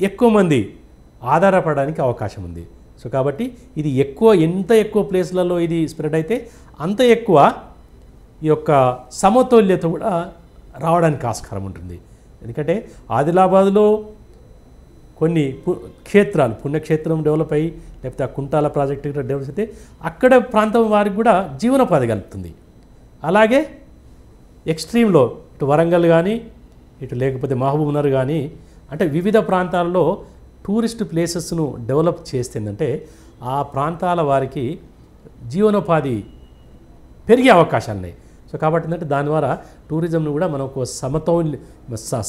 ఎక్కువ మంది ఆధారపడడానికి అవకాశం ఉంది. సో కాబట్టి ఇది ఎంత ఎక్కువ ప్లేస్లలో ఇది స్ప్రెడ్ అయితే అంత ఎక్కువ ఈ యొక్క సమతుల్యత కూడా రావడానికి ఆస్కారం ఉంటుంది. ఎందుకంటే ఆదిలాబాద్లో కొన్ని పుణ్యక్షేత్రం డెవలప్ అయ్యి లేకపోతే ఆ కుంటాల ప్రాజెక్టు డెవలప్ అయితే అక్కడ ప్రాంతం వారికి కూడా జీవనోపాధి కలుగుతుంది. అలాగే ఎక్స్ట్రీమ్లో ఇటు వరంగల్ కానీ ఇటు లేకపోతే మహబూబ్నగర్ కానీ అంటే వివిధ ప్రాంతాల్లో టూరిస్ట్ ప్లేసెస్ను డెవలప్ చేస్తుందంటే ఆ ప్రాంతాల వారికి జీవనోపాధి పెరిగే అవకాశాలు ఉన్నాయి. సో కాబట్టి ఏంటంటే దాని ద్వారా టూరిజంను కూడా మనకు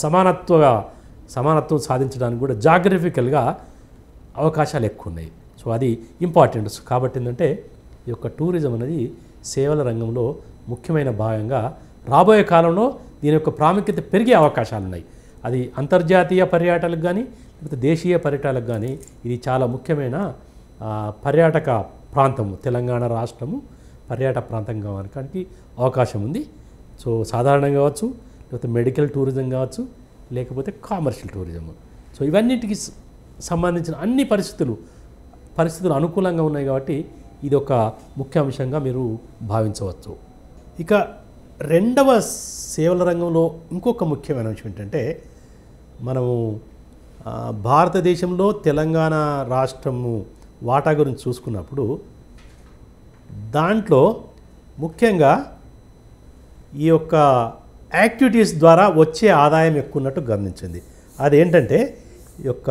సమానత్వం సాధించడానికి కూడా జాగ్రఫికల్గా అవకాశాలు ఎక్కువ ఉన్నాయి. సో సో అది ఇంపార్టెంట్. కాబట్టి ఏంటంటే ఈ యొక్క టూరిజం అనేది సేవల రంగంలో ముఖ్యమైన భాగంగా రాబోయే కాలంలో దీని యొక్క ప్రాముఖ్యత పెరిగే అవకాశాలు ఉన్నాయి. అది అంతర్జాతీయ పర్యాటకులకు కానీ లేకపోతే దేశీయ పర్యటనలకు కానీ ఇది చాలా ముఖ్యమైన పర్యాటక ప్రాంతము. తెలంగాణ రాష్ట్రము పర్యాటక ప్రాంతం కావడానికి అవకాశం ఉంది. సో సాధారణంగా కావచ్చు, లేకపోతే మెడికల్ టూరిజం కావచ్చు, లేకపోతే కామర్షియల్ టూరిజం. సో ఇవన్నిటికి సంబంధించిన అన్ని పరిస్థితులు అనుకూలంగా ఉన్నాయి కాబట్టి ఇది ఒక ముఖ్య అంశంగా మీరు భావించవచ్చు. ఇక రెండవ సేవల రంగంలో ఇంకొక ముఖ్యమైన అంశం ఏంటంటే మనము భారతదేశంలో తెలంగాణ రాష్ట్రము వాటా గురించి చూసుకున్నప్పుడు దాంట్లో ముఖ్యంగా ఈ యొక్క యాక్టివిటీస్ ద్వారా వచ్చే ఆదాయం ఎక్కువ ఉన్నట్టు గమనించింది. అదేంటంటే ఈ యొక్క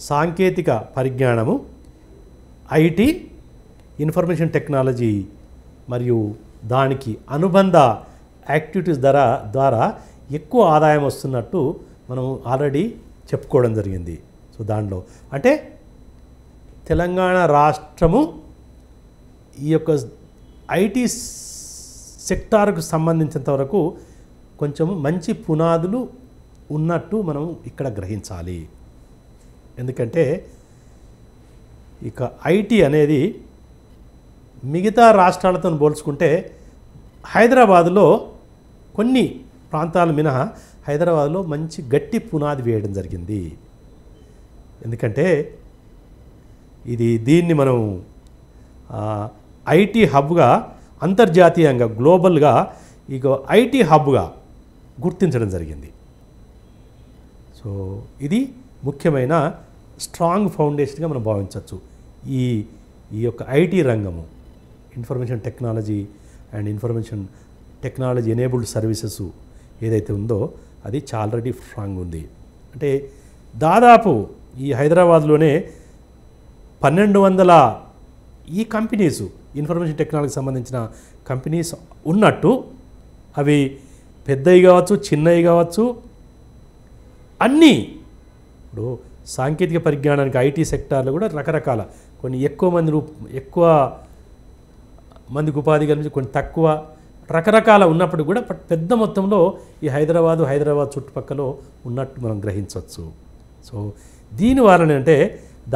సాంకేతిక పరిజ్ఞానము, ఐటీ, ఇన్ఫర్మేషన్ టెక్నాలజీ మరియు దానికి అనుబంధ యాక్టివిటీస్ ద్వారా ఎక్కువ ఆదాయం వస్తున్నట్టు మనం ఆల్రెడీ చెప్పుకోవడం జరిగింది. సో దాంట్లో అంటే తెలంగాణ రాష్ట్రము ఈ యొక్క ఐటీ సెక్టార్కు సంబంధించినంత వరకు కొంచెం మంచి పునాదులు ఉన్నట్టు మనం ఇక్కడ గ్రహించాలి. ఎందుకంటే ఇక ఐటీ అనేది మిగతా రాష్ట్రాలతో పోల్చుకుంటే హైదరాబాదులో కొన్ని ప్రాంతాలు మినహా హైదరాబాద్లో మంచి గట్టి పునాది వేయడం జరిగింది. ఎందుకంటే దీన్ని మనం ఐటీ హబ్గా అంతర్జాతీయంగా గ్లోబల్గా ఇక ఐటీ హబ్గా గుర్తించడం జరిగింది. సో ఇది ముఖ్యమైన స్ట్రాంగ్ ఫౌండేషన్గా మనం భావించవచ్చు. ఈ యొక్క ఐటీ రంగము, information technology and information technology enabled services ఏదైతే ఉందో అది ఆల్రెడీ స్ట్రాంగ్ ఉంది. అంటే దాదాపు ఈ హైదరాబాద్లోనే 1200 ఈ కంపెనీస్, ఇన్ఫర్మేషన్ టెక్నాలజీకి సంబంధించిన కంపెనీస్ ఉన్నట్టు అవి పెద్దవి కావచ్చు, చిన్నవి కావచ్చు, అన్నీ. ఇప్పుడు సాంకేతిక పరిజ్ఞానానికి ఐటీ సెక్టార్లో కూడా రకరకాల కొన్ని ఎక్కువ మందికి ఉపాధి కలిగించి కొన్ని తక్కువ రకరకాల ఉన్నప్పుడు కూడా పెద్ద మొత్తంలో ఈ హైదరాబాద్ చుట్టుపక్కల ఉన్నట్టు మనం గ్రహించవచ్చు. సో దీని వలన అంటే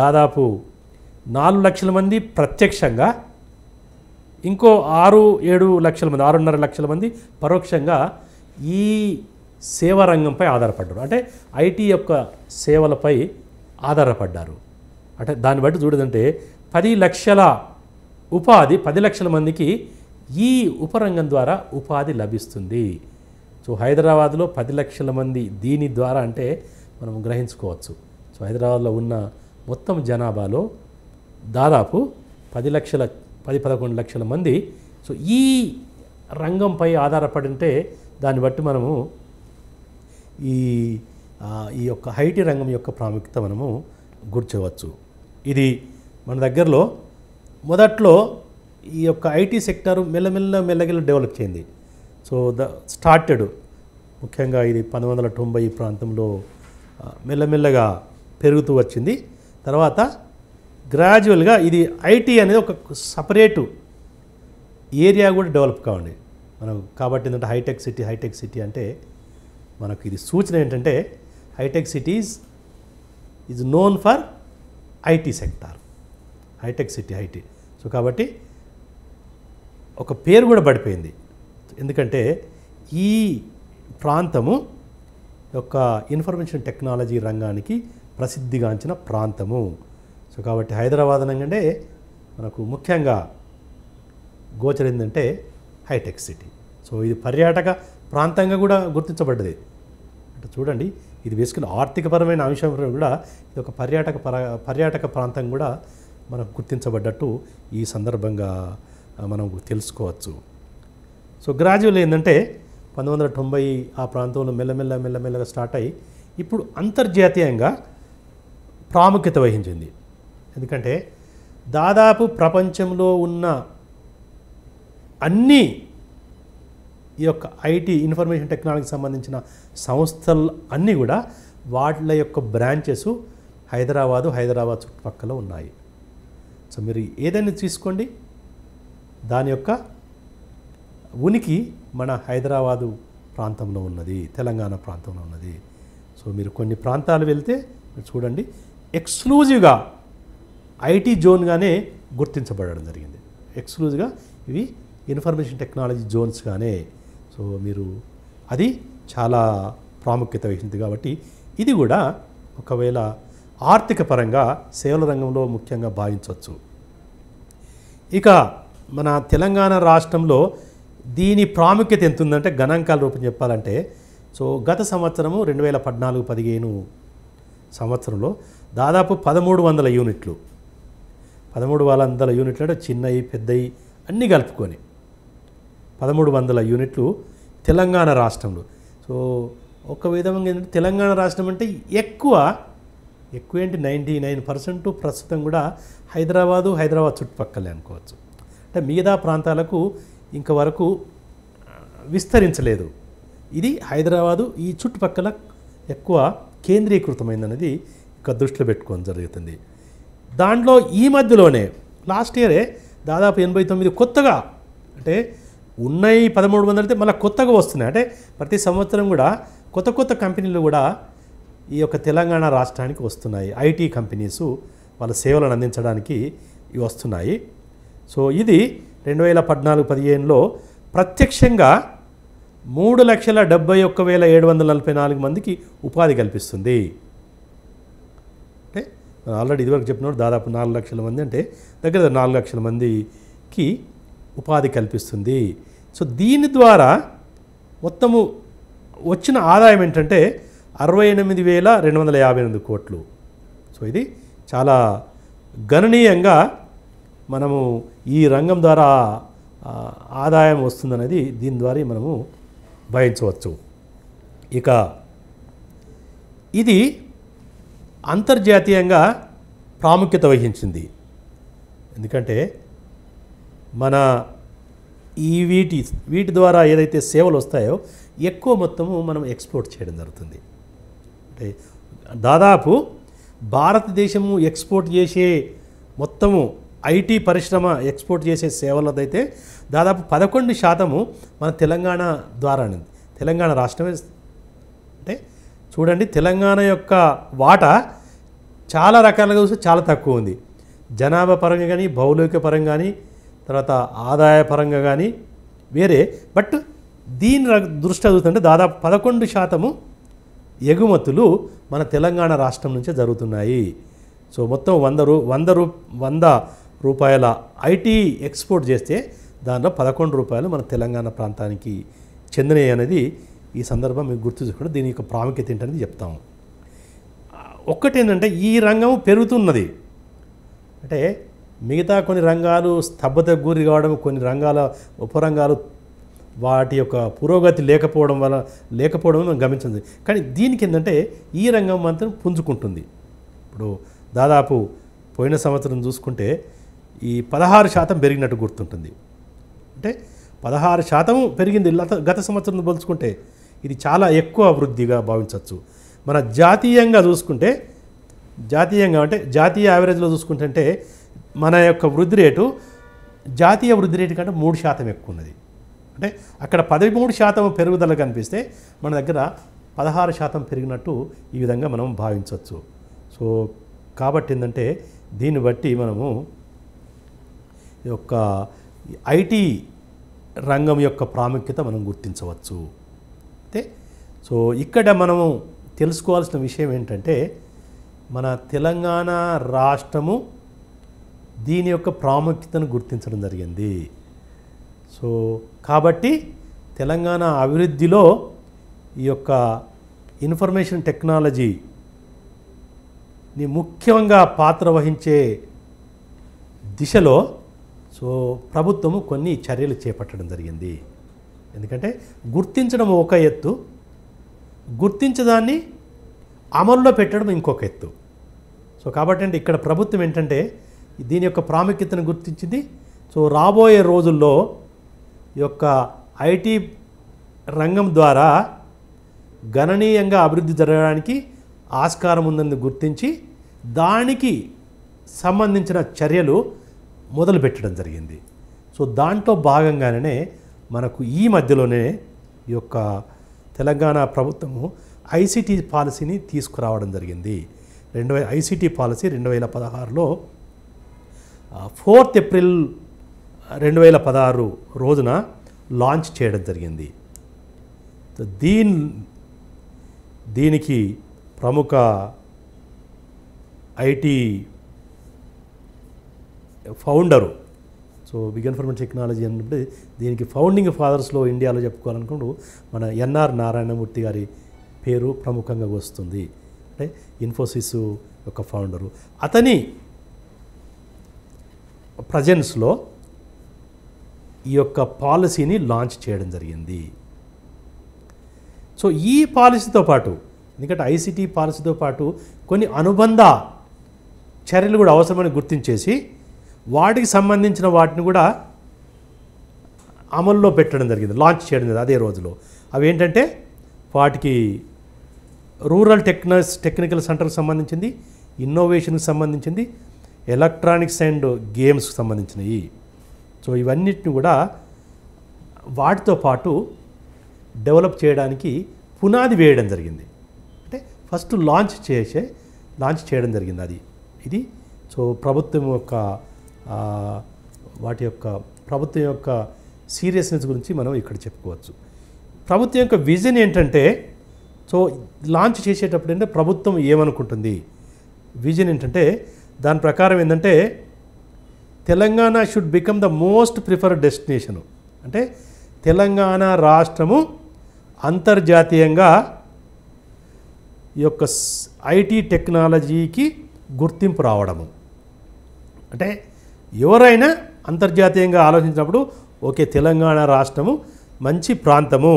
దాదాపు 4 లక్షల మంది ప్రత్యక్షంగా, ఇంకో 6-7 లక్షల మంది, 6.5 లక్షల మంది పరోక్షంగా ఈ సేవా రంగంపై ఆధారపడ్డారు. అంటే ఐటీ యొక్క సేవలపై ఆధారపడ్డారు. అంటే దాన్ని బట్టి చూడదంటే 10 లక్షల ఉపాధి, 10 లక్షల మందికి ఈ ఉపరంగం ద్వారా ఉపాధి లభిస్తుంది. సో హైదరాబాద్లో 10 లక్షల మంది దీని ద్వారా అంటే మనం గ్రహించుకోవచ్చు. సో హైదరాబాద్లో ఉన్న మొత్తం జనాభాలో దాదాపు 10-11 లక్షల మంది సో ఈ రంగంపై ఆధారపడి ఉంటే దాన్ని బట్టి మనము ఈ యొక్క ఐటీ రంగం యొక్క ప్రాముఖ్యత మనము గుర్తించవచ్చు. ఇది మన దగ్గరలో మొదట్లో ఈ యొక్క ఐటీ సెక్టారు మెల్లగా డెవలప్ చేయింది. సో స్టార్టెడ్ ముఖ్యంగా ఇది 1990 ప్రాంతంలో మెల్లగా పెరుగుతూ వచ్చింది. తర్వాత గ్రాడ్యువల్గా ఇది ఐటీ అనేది ఒక సపరేటు ఏరియా కూడా డెవలప్ కావండి మనం. కాబట్టి ఏంటంటే హైటెక్ సిటీ అంటే మనకు ఇది సూచన ఏంటంటే Hitec cities is known for IT sector, Hitec City IT. So కాబట్టి ఒక పేరు కూడా పడిపోయింది. ఎందుకంటే ఈ ప్రాంతము యొక్క ఇన్ఫర్మేషన్ టెక్నాలజీ రంగానికి ప్రసిద్ధిగాంచిన ప్రాంతము. సో కాబట్టి హైదరాబాద్ అనగానే మనకు ముఖ్యంగా గోచరిందంటే హైటెక్ సిటీ. సో ఇది పర్యాటక ప్రాంతంగా కూడా గుర్తించబడ్డది. అంటే చూడండి, ఇది బేసికల్ ఆర్థికపరమైన అంశం కూడా ఇది ఒక పర్యాటక ప్రాంతం కూడా మనకు గుర్తించబడ్డట్టు ఈ సందర్భంగా మనం తెలుసుకోవచ్చు. సో గ్రాడ్యువల్ ఏంటంటే 1990 ఆ ప్రాంతంలో మెల్లమెల్లగా స్టార్ట్ అయ్యి ఇప్పుడు అంతర్జాతీయంగా ప్రాముఖ్యత వహించింది. ఎందుకంటే దాదాపు ప్రపంచంలో ఉన్న అన్ని ఈ యొక్క ఐటీ ఇన్ఫర్మేషన్ టెక్నాలజీకి సంబంధించిన సంస్థలు అన్నీ కూడా వాటి యొక్క బ్రాంచెస్ హైదరాబాద్ చుట్టుపక్కల ఉన్నాయి. సో మీరు ఏదైనా తీసుకోండి, దాని యొక్క ఉనికి మన హైదరాబాదు ప్రాంతంలో ఉన్నది, తెలంగాణ ప్రాంతంలో ఉన్నది. సో మీరు కొన్ని ప్రాంతాలు వెళ్తే మీరు చూడండి, ఎక్స్క్లూజివ్గా ఐటీ జోన్గానే గుర్తించబడడం జరిగింది. ఎక్స్క్లూజివ్గా ఇవి ఇన్ఫర్మేషన్ టెక్నాలజీ జోన్స్గానే. సో మీరు అది చాలా ప్రాముఖ్యత వహించింది. కాబట్టి ఇది కూడా ఒకవేళ ఆర్థిక పరంగా సేవల రంగంలో ముఖ్యంగా భావించవచ్చు. ఇక మన తెలంగాణ రాష్ట్రంలో దీని ప్రాముఖ్యత ఎంత ఉందంటే గణాంకాల రూపం చెప్పాలంటే, సో గత సంవత్సరము 2014-15 సంవత్సరంలో దాదాపు 1300 యూనిట్లు, 1300 యూనిట్లు అంటే చిన్నవి పెద్దవి అన్నీ కలుపుకొని 1300 యూనిట్లు తెలంగాణ రాష్ట్రంలో. సో ఒక విధంగా ఏంటంటే తెలంగాణ రాష్ట్రం అంటే ఎక్కువ ఏంటి 99% ప్రస్తుతం కూడా హైదరాబాద్ చుట్టుపక్కలే అనుకోవచ్చు. అంటే మిగతా ప్రాంతాలకు ఇంతవరకు విస్తరించలేదు. ఇది హైదరాబాదు ఈ చుట్టుపక్కల ఎక్కువ కేంద్రీకృతమైందనేది ఇక దృష్టిలో పెట్టుకోవడం జరుగుతుంది. దాంట్లో ఈ మధ్యలోనే లాస్ట్ ఇయరే దాదాపు 89 కొత్తగా, అంటే ఉన్నాయి 1300 అయితే మళ్ళీ కొత్తగా వస్తున్నాయి. అంటే ప్రతి సంవత్సరం కూడా కొత్త కంపెనీలు కూడా ఈ యొక్క తెలంగాణ రాష్ట్రానికి వస్తున్నాయి. ఐటీ కంపెనీసు వాళ్ళ సేవలను అందించడానికి ఇవి వస్తున్నాయి. సో ఇది 2014-15లో ప్రత్యక్షంగా 3,71,744 మందికి ఉపాధి కల్పిస్తుంది. అంటే ఆల్రెడీ ఇదివరకు చెప్పినప్పుడు దాదాపు 4 లక్షల మంది, అంటే దగ్గర 4 లక్షల మందికి ఉపాధి కల్పిస్తుంది. సో దీని ద్వారా మొత్తము వచ్చిన ఆదాయం ఏంటంటే 68,258 కోట్లు. సో ఇది చాలా గణనీయంగా మనము ఈ రంగం ద్వారా ఆదాయం వస్తుందనేది దీని ద్వారా మనము భావించవచ్చు. ఇక ఇది అంతర్జాతీయంగా ప్రాముఖ్యత వహించింది. ఎందుకంటే మన ఈ వీటి ద్వారా ఏదైతే సేవలు వస్తాయో ఎక్కువ మొత్తము మనం ఎక్స్పోర్ట్ చేయడం జరుగుతుంది. అంటే దాదాపు భారతదేశము ఎక్స్పోర్ట్ చేసే మొత్తము ఐటీ పరిశ్రమ ఎక్స్పోర్ట్ చేసే సేవలదైతే దాదాపు 11% మన తెలంగాణ ద్వారానే, తెలంగాణ రాష్ట్రమే. అంటే చూడండి, తెలంగాణ యొక్క వాటా చాలా రకాలుగా చూస్తే చాలా తక్కువ ఉంది. జనాభా పరంగా కానీ, భౌగోళిక పరంగా కానీ, తర్వాత ఆదాయ పరంగా కానీ వేరే. బట్ దీని దృష్టి చూస్తుంటే దాదాపు 11% ఎగుమతులు మన తెలంగాణ రాష్ట్రం నుంచే జరుగుతున్నాయి. సో మొత్తం 100 రూపాయల ఐటీ ఎక్స్పోర్ట్ చేస్తే దాంట్లో 11 రూపాయలు మన తెలంగాణ ప్రాంతానికి చెందినవి అనేది ఈ సందర్భం మీకు గుర్తు చేసుకుంటే దీని యొక్క ప్రాముఖ్యత ఏంటనేది చెప్తాము. ఒక్కటేంటంటే ఈ రంగం పెరుగుతున్నది. అంటే మిగతా కొన్ని రంగాలు స్తబ్దతకు గురి కావడం, కొన్ని రంగాల ఉపరంగాలు వాటి యొక్క పురోగతి లేకపోవడం మనం గమనించింది. కానీ దీనికి ఏంటంటే ఈ రంగం మాత్రం పుంజుకుంటుంది. ఇప్పుడు దాదాపు పోయిన సంవత్సరం చూసుకుంటే ఈ 16% పెరిగినట్టు గుర్తుంటుంది. అంటే 16% పెరిగింది గత సంవత్సరం పోల్చుకుంటే. ఇది చాలా ఎక్కువ అభివృద్ధిగా భావించవచ్చు. మన జాతీయంగా చూసుకుంటే, అంటే జాతీయ యావరేజ్లో చూసుకుంటే మన యొక్క వృద్ధి రేటు జాతీయ వృద్ధి రేటు కంటే 3% ఎక్కువ ఉన్నది. అంటే అక్కడ 13% పెరుగుదల కనిపిస్తే మన దగ్గర 16% పెరిగినట్టు ఈ విధంగా మనం భావించవచ్చు. సో కాబట్టి ఏంటంటే దీన్ని బట్టి మనము ఈ యొక్క ఐటీ రంగం యొక్క ప్రాముఖ్యత మనం గుర్తించవచ్చు. అయితే సో ఇక్కడ మనము తెలుసుకోవాల్సిన విషయం ఏంటంటే మన తెలంగాణ రాష్ట్రము దీని యొక్క ప్రాముఖ్యతను గుర్తించడం జరిగింది. సో కాబట్టి తెలంగాణ అభివృద్ధిలో ఈ యొక్క ఇన్ఫర్మేషన్ టెక్నాలజీని ముఖ్యంగా పాత్ర వహించే దిశలో సో ప్రభుత్వము కొన్ని చర్యలు చేపట్టడం జరిగింది. ఎందుకంటే గుర్తించడం ఒక ఎత్తు, గుర్తించడాన్ని అమలులో పెట్టడం ఇంకొక ఎత్తు. సో కాబట్టి అంటే ఇక్కడ ప్రభుత్వం ఏంటంటే దీని యొక్క ప్రాముఖ్యతను గుర్తించింది. సో రాబోయే రోజుల్లో ఈ యొక్క ఐటీ రంగం ద్వారా గణనీయంగా అభివృద్ధి జరగడానికి ఆస్కారం ఉందని గుర్తించి దానికి సంబంధించిన చర్యలు మొదలుపెట్టడం జరిగింది. సో దాంట్లో భాగంగానే మనకు ఈ మధ్యలోనే ఈ యొక్క తెలంగాణ ప్రభుత్వము ఐసిటీ పాలసీని తీసుకురావడం జరిగింది. ఐసిటీ పాలసీ 2016లో 4th ఏప్రిల్ 2016 రోజున లాంచ్ చేయడం జరిగింది. దీనికి ప్రముఖ IT founder, so big information technology అంటే దీనికి ఫౌండింగ్ ఫాదర్స్లో ఇండియాలో చెప్పుకోవాలనుకుంటూ మన ఎన్ఆర్ నారాయణమూర్తి గారి పేరు ప్రముఖంగా వస్తుంది. అంటే ఇన్ఫోసిస్ యొక్క ఫౌండరు. అతని ప్రజెన్స్లో ఈ యొక్క పాలసీని లాంచ్ చేయడం జరిగింది. సో ఈ పాలసీతో పాటు, ఎందుకంటే ఐసిటీ పాలసీతో పాటు కొన్ని అనుబంధ చర్యలు కూడా అవసరమని గుర్తించేసి వాటికి సంబంధించిన వాటిని కూడా అమల్లో పెట్టడం జరిగింది, లాంచ్ చేయడం జరిగింది అదే రోజులో. అవి ఏంటంటే వాటికి రూరల్ టెక్నికల్ సెంటర్కి సంబంధించింది, ఇన్నోవేషన్కి సంబంధించింది, ఎలక్ట్రానిక్స్ అండ్ గేమ్స్కి సంబంధించినవి. సో ఇవన్నిటిని కూడా వాటితో పాటు డెవలప్ చేయడానికి పునాది వేయడం జరిగింది. అంటే ఫస్ట్ లాంచ్ చేయడం జరిగింది ఇది. సో ప్రభుత్వం యొక్క ప్రభుత్వం యొక్క సీరియస్నెస్ గురించి మనం ఇక్కడ చెప్పుకోవచ్చు. ప్రభుత్వం యొక్క విజన్ ఏంటంటే, సో లాంచ్ చేసేటప్పుడు అంటే ప్రభుత్వం ఏమనుకుంటుంది, విజన్ ఏంటంటే దాని ప్రకారం ఏంటంటే Telangana should become the most preferred destination. అంటే తెలంగాణ రాష్ట్రము అంతర్జాతీయంగా ఈ యొక్క ఐటీ టెక్నాలజీకి గుర్తింపు రావడము. అంటే ఎవరైనా అంతర్జాతీయంగా ఆలోచించినప్పుడు ఓకే తెలంగాణ రాష్ట్రము మంచి ప్రాంతము,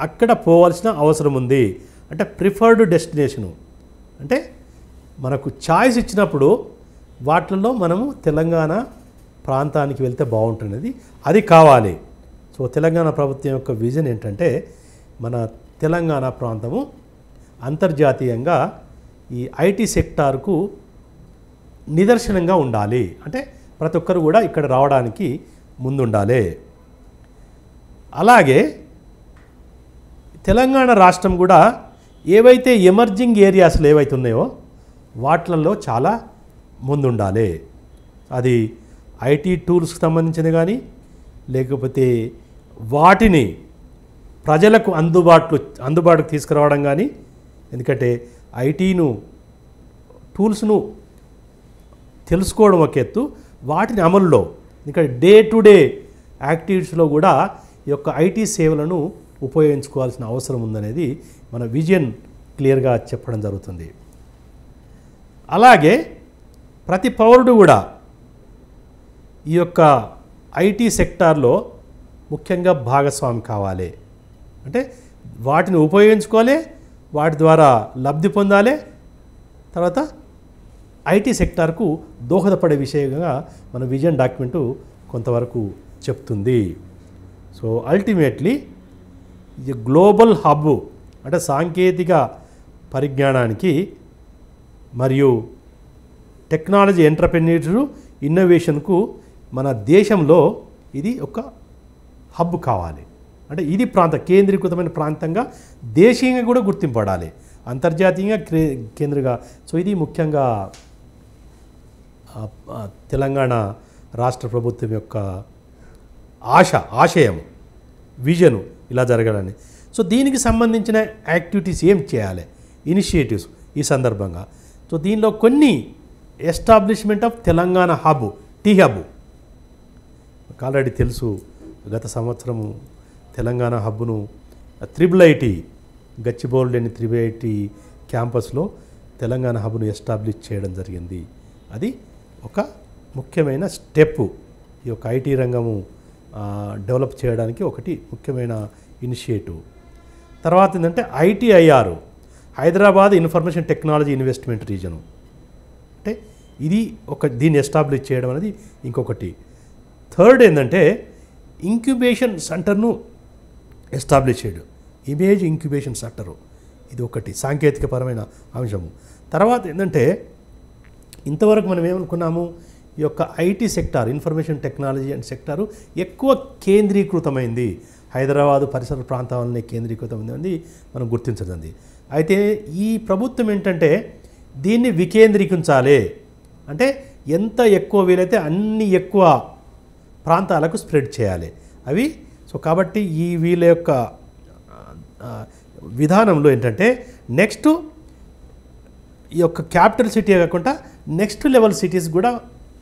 అక్కడ పోవాల్సిన అవసరం ఉంది. అంటే ప్రిఫర్డ్ డెస్టినేషను. అంటే మనకు ఛాయిస్ ఇచ్చినప్పుడు వాటిల్లో మనము తెలంగాణ ప్రాంతానికి వెళ్తే బాగుంటున్నది, అది కావాలి. సో తెలంగాణ ప్రభుత్వం యొక్క విజన్ ఏంటంటే మన తెలంగాణ ప్రాంతము అంతర్జాతీయంగా ఈ ఐటీ సెక్టార్కు నిదర్శనంగా ఉండాలి. అంటే ప్రతి ఒక్కరు కూడా ఇక్కడ రావడానికి ముందుండాలి. అలాగే తెలంగాణ రాష్ట్రం కూడా ఏవైతే ఎమర్జింగ్ ఏరియాస్లు ఏవైతే ఉన్నాయో వాటిల్లో చాలా ముందుండాలి. అది ఐటీ టూల్స్కి సంబంధించింది కానీ, లేకపోతే వాటిని ప్రజలకు అందుబాటుకు తీసుకురావడం కానీ. ఎందుకంటే ఐటీను టూల్స్ను తెలుసుకోవడం ఒక ఎత్తు, వాటిని అమలులో ఎందుకంటే డే టు డే యాక్టివిటీస్లో కూడా ఈ యొక్క ఐటీ సేవలను ఉపయోగించుకోవాల్సిన అవసరం ఉందనేది మన విజన్ క్లియర్గా చెప్పడం జరుగుతుంది. అలాగే ప్రతి పౌరుడు కూడా ఈ యొక్క ఐటీ సెక్టార్లో ముఖ్యంగా భాగస్వామి కావాలి. అంటే వాటిని ఉపయోగించుకోవాలి, వాటి ద్వారా లబ్ధి పొందాలి, తర్వాత ఐటీ సెక్టార్కు దోహదపడే విషయంగా మన విజన్ డాక్యుమెంటు కొంతవరకు చెప్తుంది. సో అల్టిమేట్లీ ఇది గ్లోబల్ హబ్ అంటే సాంకేతిక పరిజ్ఞానానికి మరియు టెక్నాలజీ ఎంటర్‌ప్రెన్యూర్‌షిప్ ఇన్నోవేషన్కు మన దేశంలో ఇది ఒక హబ్ కావాలి. అంటే ఇది కేంద్రీకృతమైన ప్రాంతంగా దేశీయంగా కూడా గుర్తింపబడాలి, అంతర్జాతీయంగా కేంద్రంగా. సో ఇది ముఖ్యంగా తెలంగాణ రాష్ట్ర ప్రభుత్వం యొక్క ఆశయం, విజను ఇలా జరగాలని. సో దీనికి సంబంధించిన యాక్టివిటీస్ ఏం చేయాలి, ఇనిషియేటివ్స్ ఈ సందర్భంగా. సో దీనిలో కొన్ని establishment of Telangana hub, T hub already తెలుసు. గత సంవత్సరము తెలంగాణ హబ్ను IIIT గచ్చిబౌలిలోని IIIT క్యాంపస్లో తెలంగాణ హబ్ను ఎస్టాబ్లిష్ చేయడం జరిగింది. అది ఒక ముఖ్యమైన స్టెప్ ఈ యొక్క ఐటీ రంగము డెవలప్ చేయడానికి ఒకటి ముఖ్యమైన ఇనిషియేటివ్. తర్వాత ఏంటంటే ITIR Hyderabad information technology investment reason. అంటే ఇది దీన్ని ఎస్టాబ్లిష్ చేయడం అనేది ఇంకొకటి. థర్డ్ ఏంటంటే ఇంక్యుబేషన్ సెంటర్ను ఎస్టాబ్లిష్ చేయడం, ఇమేజ్ ఇంక్యుబేషన్ సెంటరు, ఇది ఒకటి సాంకేతికపరమైన అంశము. తర్వాత ఏంటంటే ఇంతవరకు మనం ఏమనుకున్నాము, ఈ యొక్క IT sector, information technology and sector ఎక్కువ కేంద్రీకృతమైంది, హైదరాబాదు పరిసర ప్రాంతాలనే కేంద్రీకృతమైంది మనం గుర్తించదండి. అయితే ఈ ప్రభుత్వం ఏంటంటే దీన్ని వికేంద్రీకరించాలి, అంటే ఎంత ఎక్కువ వీలైతే అన్ని ఎక్కువ ప్రాంతాలకు స్ప్రెడ్ చేయాలి అవి. సో కాబట్టి ఈ వీళ్ళ యొక్క విధానంలో ఏంటంటే నెక్స్ట్ ఈ యొక్క క్యాపిటల్ సిటీ కాకుండా నెక్స్ట్ లెవెల్ సిటీస్ కూడా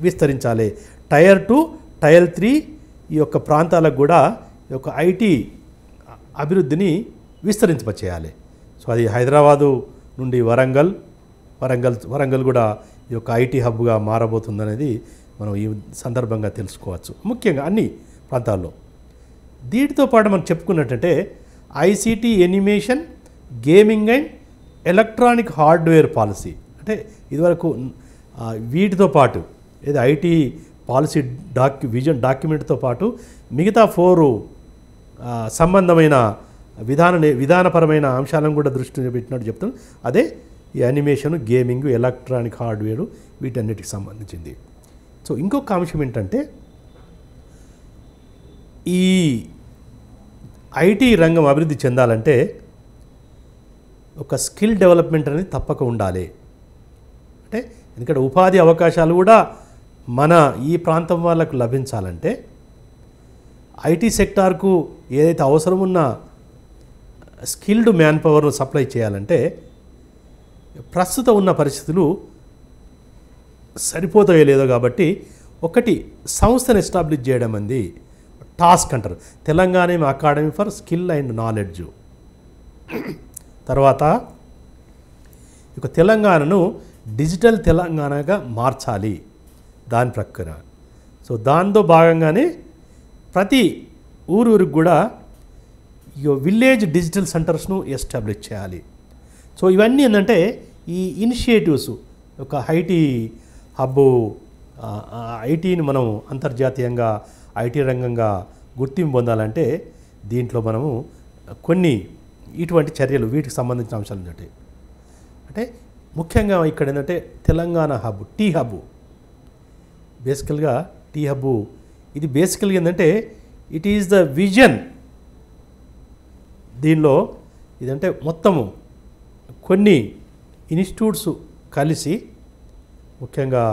విస్తరించాలి. టైర్ 2, టైర్ 3 ఈ యొక్క ప్రాంతాలకు కూడా ఈ యొక్క ఐటీ అభివృద్ధిని విస్తరింపచేయాలి. సో అది హైదరాబాదు నుండి వరంగల్ కూడా ఈ యొక్క ఐటీ హబ్గా మారబోతుందనేది మనం ఈ సందర్భంగా తెలుసుకోవచ్చు, ముఖ్యంగా అన్ని ప్రాంతాల్లో. దీటితో పాటు మనం చెప్పుకున్నట్టంటే ICT, animation, gaming and electronic hardware policy, అంటే ఇదివరకు వీటితో పాటు ఏదో ఐటీ పాలసీ విజన్ డాక్యుమెంట్తో పాటు మిగతా 4 సంబంధమైన విధానపరమైన అంశాలను కూడా దృష్టి పెట్టినట్టు చెప్తున్నాను. అదే ఈ యానిమేషన్, గేమింగ్, ఎలక్ట్రానిక్ హార్డ్వేరు వీటన్నిటికి సంబంధించింది. సో ఇంకొక అంశం ఏంటంటే ఈ ఐటీ రంగం అభివృద్ధి చెందాలంటే ఒక స్కిల్ డెవలప్మెంట్ అనేది తప్పక ఉండాలి. అంటే ఎందుకంటే ఉపాధి అవకాశాలు కూడా మన ఈ ప్రాంతం వాళ్ళకు లభించాలంటే ఐటీ సెక్టార్కు ఏదైతే అవసరం ఉన్న స్కిల్డ్ మ్యాన్ పవర్ను సప్లై చేయాలంటే ప్రస్తుతం ఉన్న పరిస్థితులు సరిపోతాయో లేదో కాబట్టి ఒకటి సంస్థను ఎస్టాబ్లిష్ చేయడం అంది టాస్క్ అంటారు, Telangana academy for skill and knowledge. తర్వాత ఇక తెలంగాణను డిజిటల్ తెలంగాణగా మార్చాలి దాని ప్రక్కన. సో దాంతో భాగంగానే ప్రతి ఊరికి కూడా ఈ విలేజ్ డిజిటల్ సెంటర్స్ను ఎస్టాబ్లిష్ చేయాలి. సో ఇవన్నీ ఏంటంటే ఈ ఇనిషియేటివ్స్ ఒక ఐటీ హబ్బు, ఐటీని మనం అంతర్జాతీయంగా ఐటీ రంగంగా గుర్తింపు పొందాలంటే దీంట్లో మనము కొన్ని ఇటువంటి చర్యలు వీటికి సంబంధించిన అంశాలు ఉంటాయి. అంటే ముఖ్యంగా ఇక్కడ ఏంటంటే తెలంగాణ హబ్, టీ హబ్, బేసికల్గా టీ హబ్ ఇది బేసికల్గా ఏంటంటే ఇట్ ఈజ్ ద విజన్. దీనిలో ఇదంటే మొత్తము కొన్ని ఇన్స్టిట్యూట్స్ కలిసి ముఖ్యంగా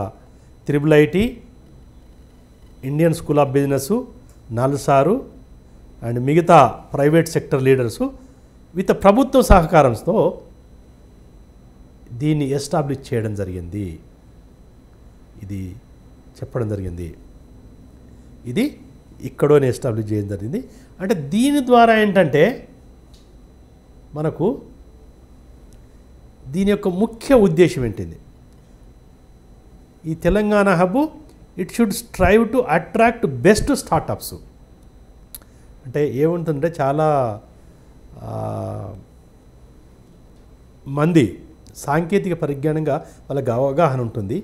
IIIT, Indian school of business, NALSAR and మిగతా ప్రైవేట్ సెక్టర్ లీడర్సు విత్ ప్రభుత్వ సహకారంతో దీన్ని ఎస్టాబ్లిష్ చేయడం జరిగింది. ఇది చెప్పడం జరిగింది, ఇది ఇక్కడోనే ఎస్టాబ్లిష్ చేయడం జరిగింది. అంటే దీని ద్వారా ఏంటంటే మనకు దీని యొక్క ముఖ్య ఉద్దేశం ఏంటిది, ఈ Telangana hub it should strive to attract best startups. అంటే ఏముంటుందంటే చాలా మంది సాంకేతిక పరిజ్ఞానంగా వాళ్ళకి అవగాహన ఉంటుంది,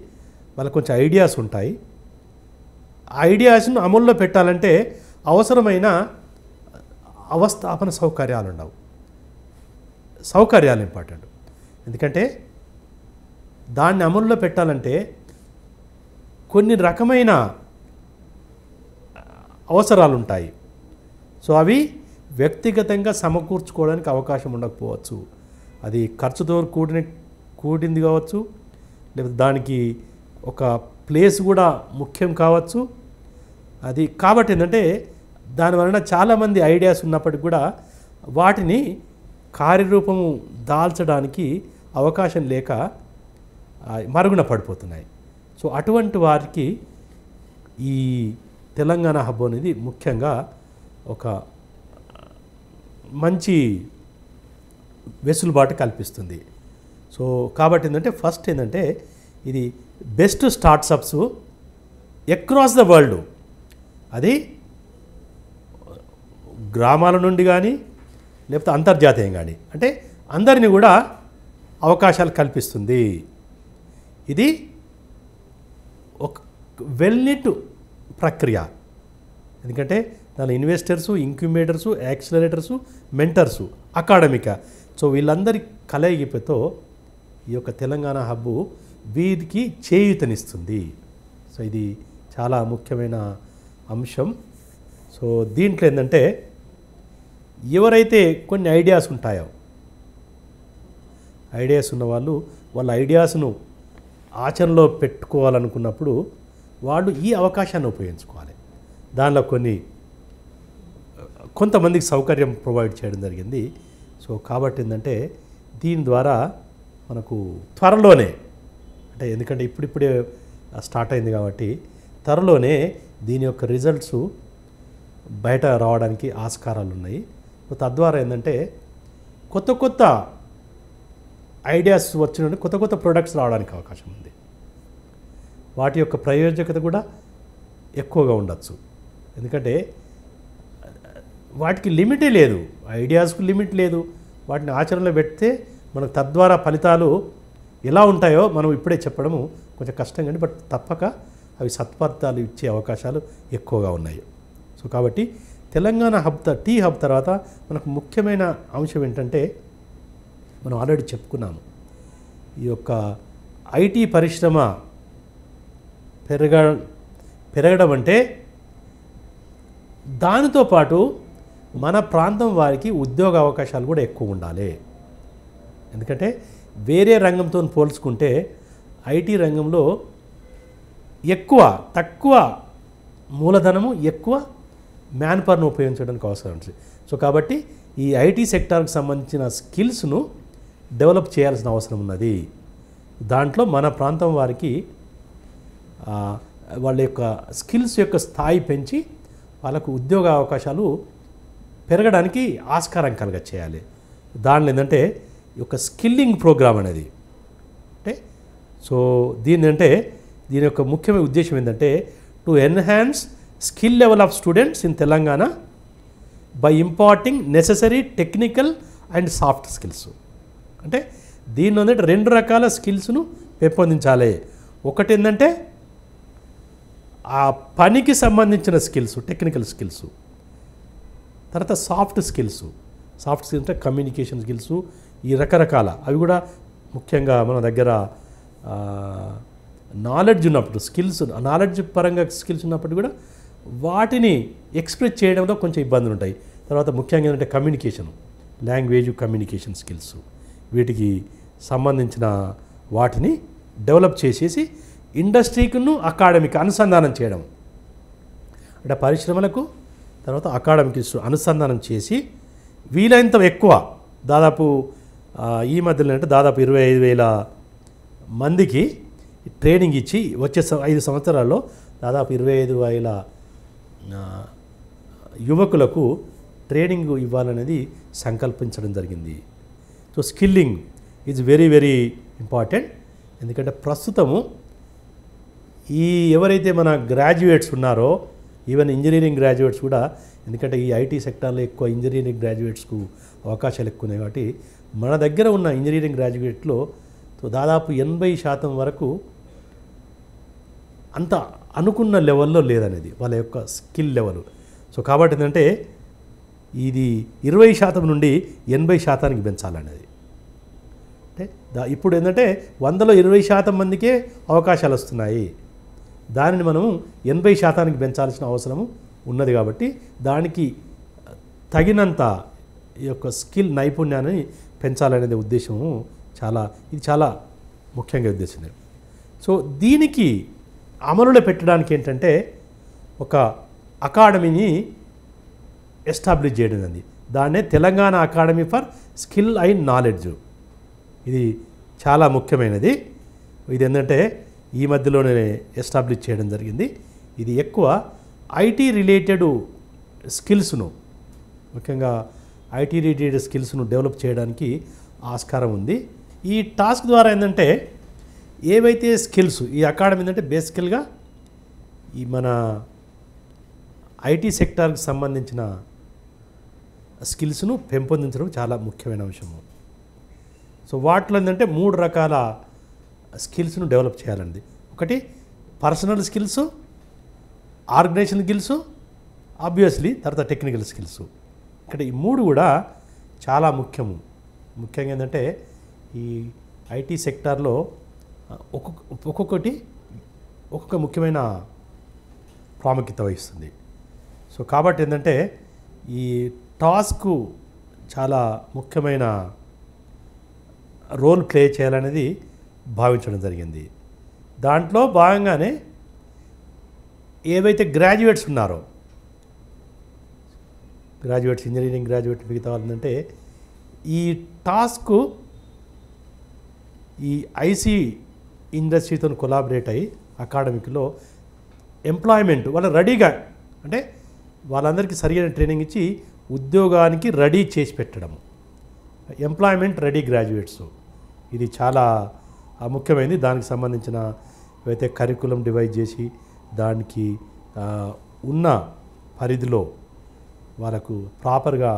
వాళ్ళకు కొంచెం ఐడియాస్ ఉంటాయి. ఆ ఐడియాస్ను అమల్లో పెట్టాలంటే అవసరమైన అవస్థాపన సౌకర్యాలు ఉండవు. సౌకర్యాలు ఇంపార్టెంట్, ఎందుకంటే దాన్ని అమల్లో పెట్టాలంటే కొన్ని రకమైన అవసరాలు ఉంటాయి. సో అవి వ్యక్తిగతంగా సమకూర్చుకోవడానికి అవకాశం ఉండకపోవచ్చు, అది ఖర్చుతో కూడింది కావచ్చు, లేకపోతే దానికి ఒక ప్లేస్ కూడా ముఖ్యం కావచ్చు. అది కాబట్టి ఏంటంటే దానివలన చాలామంది ఐడియాస్ ఉన్నప్పటికీ కూడా వాటిని కార్యరూపము దాల్చడానికి అవకాశం లేక మరుగున పడిపోతున్నాయి. సో అటువంటి వారికి ఈ తెలంగాణ హబ్ అనేది ముఖ్యంగా ఒక మంచి వెసులుబాటు కల్పిస్తుంది. సో కాబట్టి ఏంటంటే ఫస్ట్ ఏంటంటే ఇది best startups across the world, అది గ్రామాల నుండి కానీ లేకపోతే అంతర్జాతీయం కానీ, అంటే అందరినీ కూడా అవకాశాలు కల్పిస్తుంది. ఇది ఒక వెల్నిట్ ప్రక్రియ, ఎందుకంటే దాని ఇన్వెస్టర్సు, ఇంక్యుబేటర్సు, యాక్సిలరేటర్సు, మెంటర్సు, అకాడమిక, సో వీళ్ళందరి కలయికతో ఈ యొక్క తెలంగాణ హబ్బు వీరికి చేయూతనిస్తుంది. సో ఇది చాలా ముఖ్యమైన అంశం. సో దీంట్లో ఏంటంటే ఎవరైతే కొన్ని ఐడియాస్ ఉంటాయో, ఐడియాస్ ఉన్నవాళ్ళు వాళ్ళ ఐడియాస్ను ఆచరణలో పెట్టుకోవాలనుకున్నప్పుడు వాళ్ళు ఈ అవకాశాన్ని ఉపయోగించుకోవాలి. దానిలో కొంతమందికి సౌకర్యం ప్రొవైడ్ చేయడం జరిగింది. సో కాబట్టి ఏంటంటే దీని ద్వారా మనకు త్వరలోనే, అంటే ఎందుకంటే ఇప్పుడిప్పుడే స్టార్ట్ అయింది కాబట్టి త్వరలోనే దీని యొక్క రిజల్ట్స్ బయట రావడానికి ఆస్కారాలు ఉన్నాయి. తద్వారా ఏంటంటే కొత్త కొత్త ఐడియాస్ వచ్చినట్టు కొత్త కొత్త ప్రొడక్ట్స్ రావడానికి అవకాశం ఉంది. వాటి యొక్క ప్రయోజకత కూడా ఎక్కువగా ఉండొచ్చు. ఎందుకంటే వాటికి లిమిటే లేదు, ఐడియాస్కు లిమిట్ లేదు. వాటిని ఆచరణలో పెడితే మనకు తద్వారా ఫలితాలు ఎలా ఉంటాయో మనం ఇప్పుడే చెప్పడము కొంచెం కష్టం, కానీ బట్ తప్పక అవి సత్ఫలితాలు ఇచ్చే అవకాశాలు ఎక్కువగా ఉన్నాయి. సో కాబట్టి తెలంగాణ టీ హబ్ తర్వాత మనకు ముఖ్యమైన అంశం ఏంటంటే మనం ఆల్రెడీ చెప్పుకున్నాము, ఈ యొక్క ఐటీ పరిశ్రమ పెరగడం అంటే దానితో పాటు మన ప్రాంతం వారికి ఉద్యోగ అవకాశాలు కూడా ఎక్కువ ఉండాలి. ఎందుకంటే వేరే రంగంతో పోల్చుకుంటే ఐటీ రంగంలో తక్కువ మూలధనము, ఎక్కువ మ్యాన్ పవర్ను ఉపయోగించడానికి అవసరం ఉంటుంది. సో కాబట్టి ఈ ఐటీ సెక్టార్కి సంబంధించిన స్కిల్స్ను డెవలప్ చేయాల్సిన అవసరం ఉన్నది. దాంట్లో మన ప్రాంతం వారికి వాళ్ళ యొక్క స్కిల్స్ యొక్క స్థాయి పెంచి వాళ్ళకు ఉద్యోగ అవకాశాలు పెరగడానికి ఆస్కారం కలగ చేయాలి. దానిలో ఏంటంటే ఈ యొక్క స్కిల్లింగ్ ప్రోగ్రామ్ అనేది అంటే సో దీని యొక్క ముఖ్యమైన ఉద్దేశం ఏంటంటే to enhance skill level of students in Telangana by imparting necessary technical and soft skills. అంటే దీనిలో ఏంటంటే 2 రకాల స్కిల్స్ను పెంపొందించాలి. ఒకటి ఏంటంటే ఆ పనికి సంబంధించిన స్కిల్స్, టెక్నికల్ స్కిల్స్. తర్వాత సాఫ్ట్ స్కిల్స్ అంటే కమ్యూనికేషన్ స్కిల్స్, ఈ రకరకాల అవి కూడా ముఖ్యంగా మన దగ్గర నాలెడ్జ్ ఉన్నప్పుడు నాలెడ్జ్ పరంగా స్కిల్స్ ఉన్నప్పుడు కూడా వాటిని ఎక్స్ప్రెస్ చేయడంలో కొంచెం ఇబ్బందులు ఉంటాయి. తర్వాత ముఖ్యంగా ఏంటంటే కమ్యూనికేషన్, లాంగ్వేజ్ కమ్యూనికేషన్ స్కిల్స్, వీటికి సంబంధించిన వాటిని డెవలప్ చేసేసి ఇండస్ట్రీకును అకాడమీకి అనుసంధానం చేయడం, అంటే పరిశ్రమలకు తర్వాత అకాడమీకి అనుసంధానం చేసి వీలైనంత ఎక్కువ దాదాపు ఈ మధ్యలో అంటే దాదాపు 25,000 మందికి ట్రైనింగ్ ఇచ్చి వచ్చే 5 సంవత్సరాల్లో దాదాపు 25,000 యువకులకు ట్రైనింగ్ ఇవ్వాలనేది సంకల్పించడం జరిగింది. So skilling is very very important. ఎందుకంటే ప్రస్తుతము ఎవరైతే మన గ్రాడ్యుయేట్స్ ఉన్నారో, ఈవెన్ ఇంజనీరింగ్ గ్రాడ్యుయేట్స్ కూడా, ఎందుకంటే ఈ ఐటీ సెక్టార్లో ఎక్కువ ఇంజనీరింగ్ గ్రాడ్యుయేట్స్కు అవకాశాలు ఎక్కువ ఉన్నాయి కాబట్టి మన దగ్గర ఉన్న ఇంజనీరింగ్ గ్రాడ్యుయేట్లో దాదాపు 80% వరకు అంత అనుకున్న లెవెల్లో లేదనేది వాళ్ళ యొక్క స్కిల్ లెవెల్. సో కాబట్టి ఏంటంటే ఇది 20% నుండి 80%కి పెంచాలనేది. అంటే ఇప్పుడు ఏంటంటే 100లో 20% మందికే అవకాశాలు వస్తున్నాయి, దానిని మనము 80%కి పెంచాల్సిన అవసరం ఉన్నది. కాబట్టి దానికి తగినంత ఈ యొక్క స్కిల్ నైపుణ్యాన్ని పెంచాలనేది ఉద్దేశము ఇది చాలా ముఖ్యంగా ఉద్దేశం. సో దీనికి అమలులో పెట్టడానికి ఏంటంటే ఒక అకాడమీని ఎస్టాబ్లిష్ చేయడం అండి. దాన్నే Telangana academy for skill and knowledge. ఇది చాలా ముఖ్యమైనది. ఇది ఏంటంటే ఈ మధ్యలోనే ఎస్టాబ్లిష్ చేయడం జరిగింది. ఇది ఎక్కువ ఐటీ రిలేటెడ్ స్కిల్స్ను, ముఖ్యంగా ఐటీ రిలేటెడ్ స్కిల్స్ను డెవలప్ చేయడానికి ఆస్కారం ఉంది. ఈ టాస్క్ ద్వారా ఏంటంటే ఏవైతే స్కిల్స్ ఈ అకాడమీ ఏంటంటే బేసికల్గా ఈ మన ఐటీ సెక్టార్కి సంబంధించిన స్కిల్స్ను పెంపొందించడం చాలా ముఖ్యమైన అంశము. సో వాటిలో ఏంటంటే 3 రకాల స్కిల్స్ను డెవలప్ చేయాలండి. ఒకటి personal skills, organisation skills, obviously తర్వాత టెక్నికల్ స్కిల్స్. ఇక్కడ ఈ 3 కూడా చాలా ముఖ్యము. ముఖ్యంగా ఏంటంటే ఈ ఐటీ సెక్టార్లో ఒక్కొక్కటి ఒక్కొక్క ముఖ్యమైన ప్రాముఖ్యత వహిస్తుంది. సో కాబట్టి ఏంటంటే ఈ టాస్క్ చాలా ముఖ్యమైన రోల్ ప్లే చేయాలనేది భావించడం జరిగింది. దాంట్లో భాగంగానే ఏవైతే గ్రాడ్యుయేట్స్ ఉన్నారో, గ్రాడ్యుయేట్స్ ఇంజనీరింగ్ గ్రాడ్యుయేట్ మిగతా వాళ్ళంటే ఈ టాస్క్ ఈ ఐసీ ఇండస్ట్రీతో కొలాబరేట్ అయ్యి అకాడమిక్లో ఎంప్లాయ్మెంట్ వాళ్ళ రెడీగా, అంటే వాళ్ళందరికీ సరైన ట్రైనింగ్ ఇచ్చి ఉద్యోగానికి రెడీ చేసి పెట్టడం, ఎంప్లాయ్మెంట్ రెడీ గ్రాడ్యుయేట్స్. ఇది చాలా ముఖ్యమైనది. దానికి సంబంధించిన ఏవైతే కరికులం డివైడ్ చేసి దానికి ఉన్న పరిధిలో వాళ్ళకు ప్రాపర్గా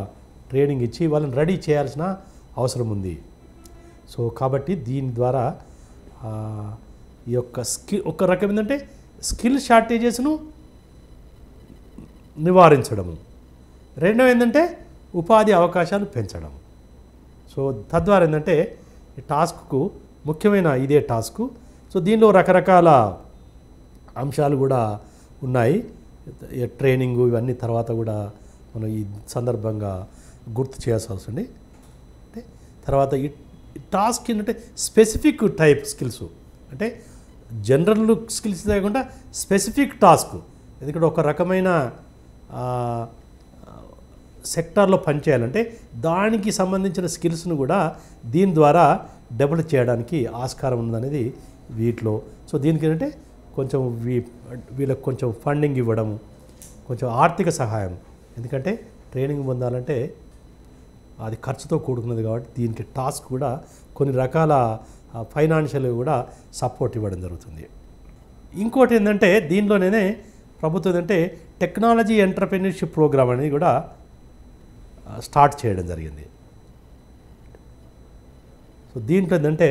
ట్రైనింగ్ ఇచ్చి వాళ్ళని రెడీ చేయాల్సిన అవసరం ఉంది. సో కాబట్టి దీని ద్వారా ఈ యొక్క ఒక రకం ఏంటంటే స్కిల్ షార్టేజెస్ను నివారించడము, రెండవ ఏంటంటే ఉపాధి అవకాశాలు పెంచడం. సో తద్వారా ఏంటంటే ఈ టాస్క్కు ముఖ్యమైన ఇదే టాస్క్. సో దీనిలో రకరకాల అంశాలు కూడా ఉన్నాయి. ట్రైనింగు ఇవన్నీ తర్వాత కూడా మనం ఈ సందర్భంగా గుర్తు చేయాల్సి వస్తుంది. అంటే తర్వాత ఈ టాస్క్ ఏంటంటే స్పెసిఫిక్ టైప్ స్కిల్స్, అంటే జనరల్ స్కిల్స్ లేకుండా స్పెసిఫిక్ టాస్క్. ఎందుకంటే ఒక రకమైన సెక్టార్లో పనిచేయాలంటే దానికి సంబంధించిన స్కిల్స్ను కూడా దీని ద్వారా డెవలప్ చేయడానికి ఆస్కారం ఉందనేది వీటిలో. సో దీనికి ఏంటంటే కొంచెం వీళ్ళకి కొంచెం ఫండింగ్ ఇవ్వడము, కొంచెం ఆర్థిక సహాయం. ఎందుకంటే ట్రైనింగ్ పొందాలంటే అది ఖర్చుతో కూడుకున్నది కాబట్టి దీనికి టాస్క్ కూడా కొన్ని రకాల ఫైనాన్షియల్ కూడా సపోర్ట్ ఇవ్వడం జరుగుతుంది. ఇంకోటి ఏంటంటే దీనిలోనే ప్రభుత్వం ఏంటంటే టెక్నాలజీ ఎంటర్‌ప్రెన్యూర్‌షిప్ ప్రోగ్రామ్ అనేది కూడా స్టార్ట్ చేయడం జరిగింది. సో దీంట్లో ఏంటంటే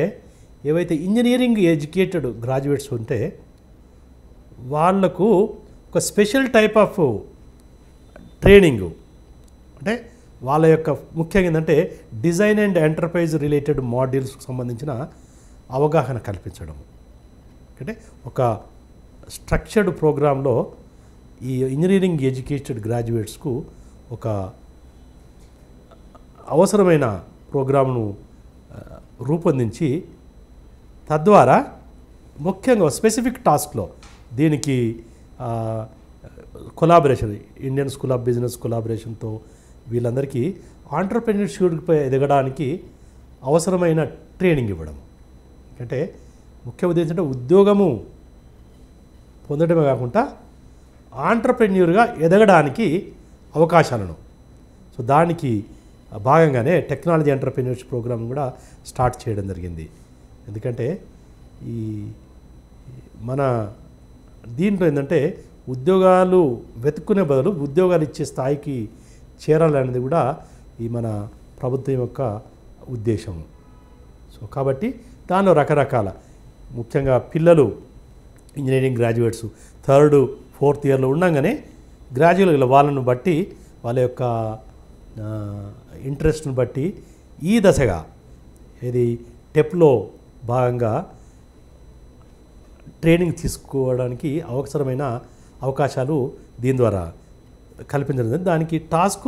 ఏవైతే ఇంజనీరింగ్ ఎడ్యుకేటెడ్ గ్రాడ్యుయేట్స్ ఉంటే వాళ్లకు ఒక స్పెషల్ టైప్ ఆఫ్ ట్రైనింగు, అంటే వాళ్ళ యొక్క ముఖ్యంగా ఏంటంటే డిజైన్ అండ్ ఎంటర్ప్రైజ్ రిలేటెడ్ మాడ్యూల్స్కి సంబంధించిన అవగాహన కల్పించడం. అంటే ఒక స్ట్రక్చర్డ్ ప్రోగ్రాంలో ఈ ఇంజనీరింగ్ ఎడ్యుకేటెడ్ గ్రాడ్యుయేట్స్కు ఒక అవసరమైన ప్రోగ్రామ్ను రూపొందించి తద్వారా ముఖ్యంగా స్పెసిఫిక్ టాస్క్లో దీనికి collaboration, Indian school of business కొలాబరేషన్తో వీళ్ళందరికీ ఆంటర్‌ప్రెన్యూర్‌షిప్‌పై ఎదగడానికి అవసరమైన ట్రైనింగ్ ఇవ్వడం. అంటే ముఖ్య ఉద్దేశం అంటే ఉద్యోగము పొందడమే కాకుండా ఆంటర్‌ప్రెన్యూర్‌గా ఎదగడానికి అవకాశాలను. సో దానికి భాగంగానే టెక్నాలజీ ఎంటర్‌ప్రెన్యూర్‌షిప్ ప్రోగ్రామ్ కూడా స్టార్ట్ చేయడం జరిగింది. ఎందుకంటే ఈ మన దీంట్లో ఏంటంటే ఉద్యోగాలు వెతుక్కునే బదులు ఉద్యోగాలు ఇచ్చే స్థాయికి చేరాలనేది కూడా ఈ మన ప్రభుత్వం యొక్క ఉద్దేశం. సో కాబట్టి దానిలో రకరకాల ముఖ్యంగా పిల్లలు ఇంజనీరింగ్ గ్రాడ్యుయేట్స్ 3rd, 4th ఇయర్లో ఉండగానే గ్రాడ్యుయేట్గా వాళ్ళను బట్టి వాళ్ళ యొక్క ఇంట్రెస్ట్ను బట్టి ఈ దశగా ఇది టెప్లో భాగంగా ట్రైనింగ్ తీసుకోవడానికి అవసరమైన అవకాశాలు దీని ద్వారా కల్పించడం. దానికి టాస్క్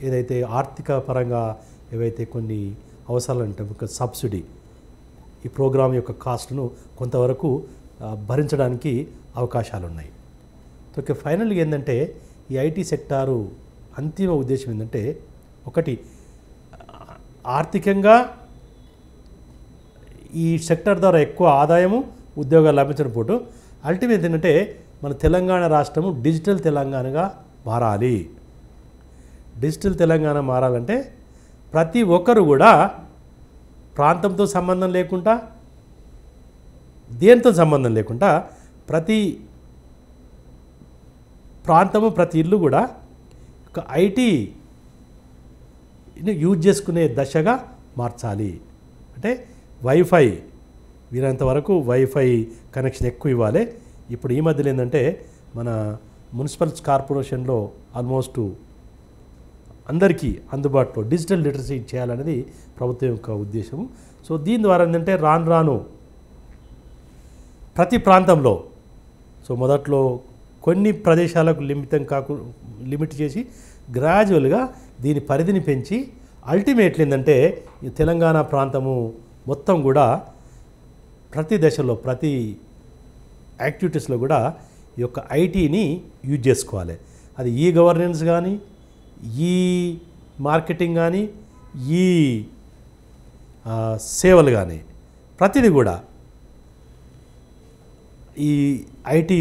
ఏదైతే ఆర్థిక పరంగా ఏవైతే కొన్ని అవసరాలు అంటే ఒక సబ్సిడీ, ఈ ప్రోగ్రాం యొక్క కాస్ట్ను కొంతవరకు భరించడానికి అవకాశాలు ఉన్నాయి. ఓకే, ఫైనల్గా ఏంటంటే ఈ ఐటీ సెక్టారు అంతిమ ఉద్దేశం ఏంటంటే ఒకటి ఆర్థికంగా ఈ సెక్టర్ ద్వారా ఎక్కువ ఆదాయము ఉద్యోగాలు లభించడం పోటు అల్టిమేట్ ఏంటంటే మన తెలంగాణ రాష్ట్రము డిజిటల్ తెలంగాణగా మారాలి. డిజిటల్ తెలంగాణ మారాలంటే ప్రతి ఒక్కరు కూడా ప్రాంతంతో సంబంధం లేకుండా, దేనితో సంబంధం లేకుండా ప్రతి ప్రాంతము ప్రతి ఇల్లు కూడా ఒక ఐటీని యూజ్ చేసుకునే దశగా మార్చాలి. అంటే వైఫై వీరంత వరకు వైఫై కనెక్షన్ ఎక్కువ ఇవ్వాలి. ఇప్పుడు ఈ మధ్యలో ఏంటంటే మన మున్సిపల్ కార్పొరేషన్లో ఆల్మోస్ట్ అందరికీ అందుబాటులో డిజిటల్ లిటరసీ చేయాలనేది ప్రభుత్వం యొక్క ఉద్దేశము. సో దీని ద్వారా ఏంటంటే రాను రాను ప్రతి ప్రాంతంలో సో మొదట్లో కొన్ని ప్రదేశాలకు లిమిట్ చేసి గ్రాడ్యువల్గా దీని పరిధిని పెంచి అల్టిమేట్లీ ఏంటంటే ఈ తెలంగాణ ప్రాంతము మొత్తం కూడా ప్రతి దశలో ప్రతి యాక్టివిటీస్లో కూడా ఈ యొక్క ఐటీని యూజ్ చేసుకోవాలి. అది ఈ గవర్నెన్స్ కానీ, ఈ మార్కెటింగ్ కానీ, ఈ సేవలు కానీ ప్రతిదీ కూడా ఈ ఐటీ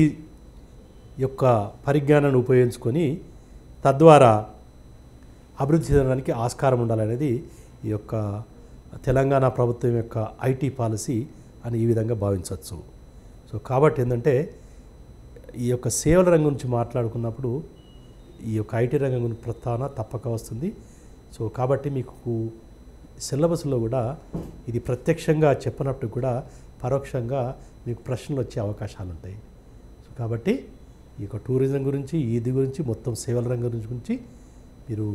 యొక్క పరిజ్ఞానాన్ని ఉపయోగించుకొని తద్వారా అభివృద్ధి చెందడానికి ఆస్కారం ఉండాలనేది ఈ యొక్క తెలంగాణ ప్రభుత్వం యొక్క ఐటీ పాలసీ అని ఈ విధంగా భావించవచ్చు. సో కాబట్టి ఏంటంటే ఈ యొక్క సేవల రంగం గురించి మాట్లాడుకున్నప్పుడు ఈ యొక్క ఐటీ రంగం గురించి ప్రస్తావన తప్పక వస్తుంది. సో కాబట్టి మీకు సిలబస్లో కూడా ఇది ప్రత్యక్షంగా చెప్పినప్పుడు కూడా పరోక్షంగా మీకు ప్రశ్నలు వచ్చే అవకాశాలు ఉంటాయి. సో కాబట్టి ఈ యొక్క టూరిజం గురించి, ఇది గురించి, మొత్తం సేవల రంగం గురించి మీరు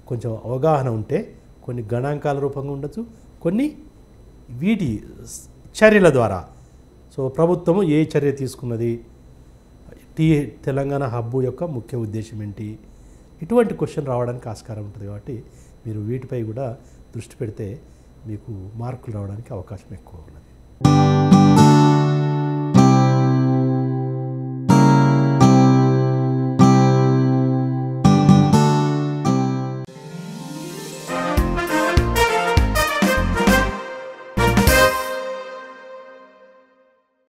కొంచెం అవగాహన ఉంటే కొన్ని గణాంకాల రూపంగా ఉండొచ్చు, కొన్ని వీటి చర్యల ద్వారా సో ప్రభుత్వము ఏ చర్య తీసుకున్నది, తెలంగాణ హబ్బు యొక్క ముఖ్య ఉద్దేశం ఏంటి, ఇటువంటి క్వశ్చన్ రావడానికి ఆస్కారం ఉంటుంది. కాబట్టి మీరు వీటిపై కూడా దృష్టి పెడితే మీకు మార్కులు రావడానికి అవకాశం ఎక్కువ ఉన్నది.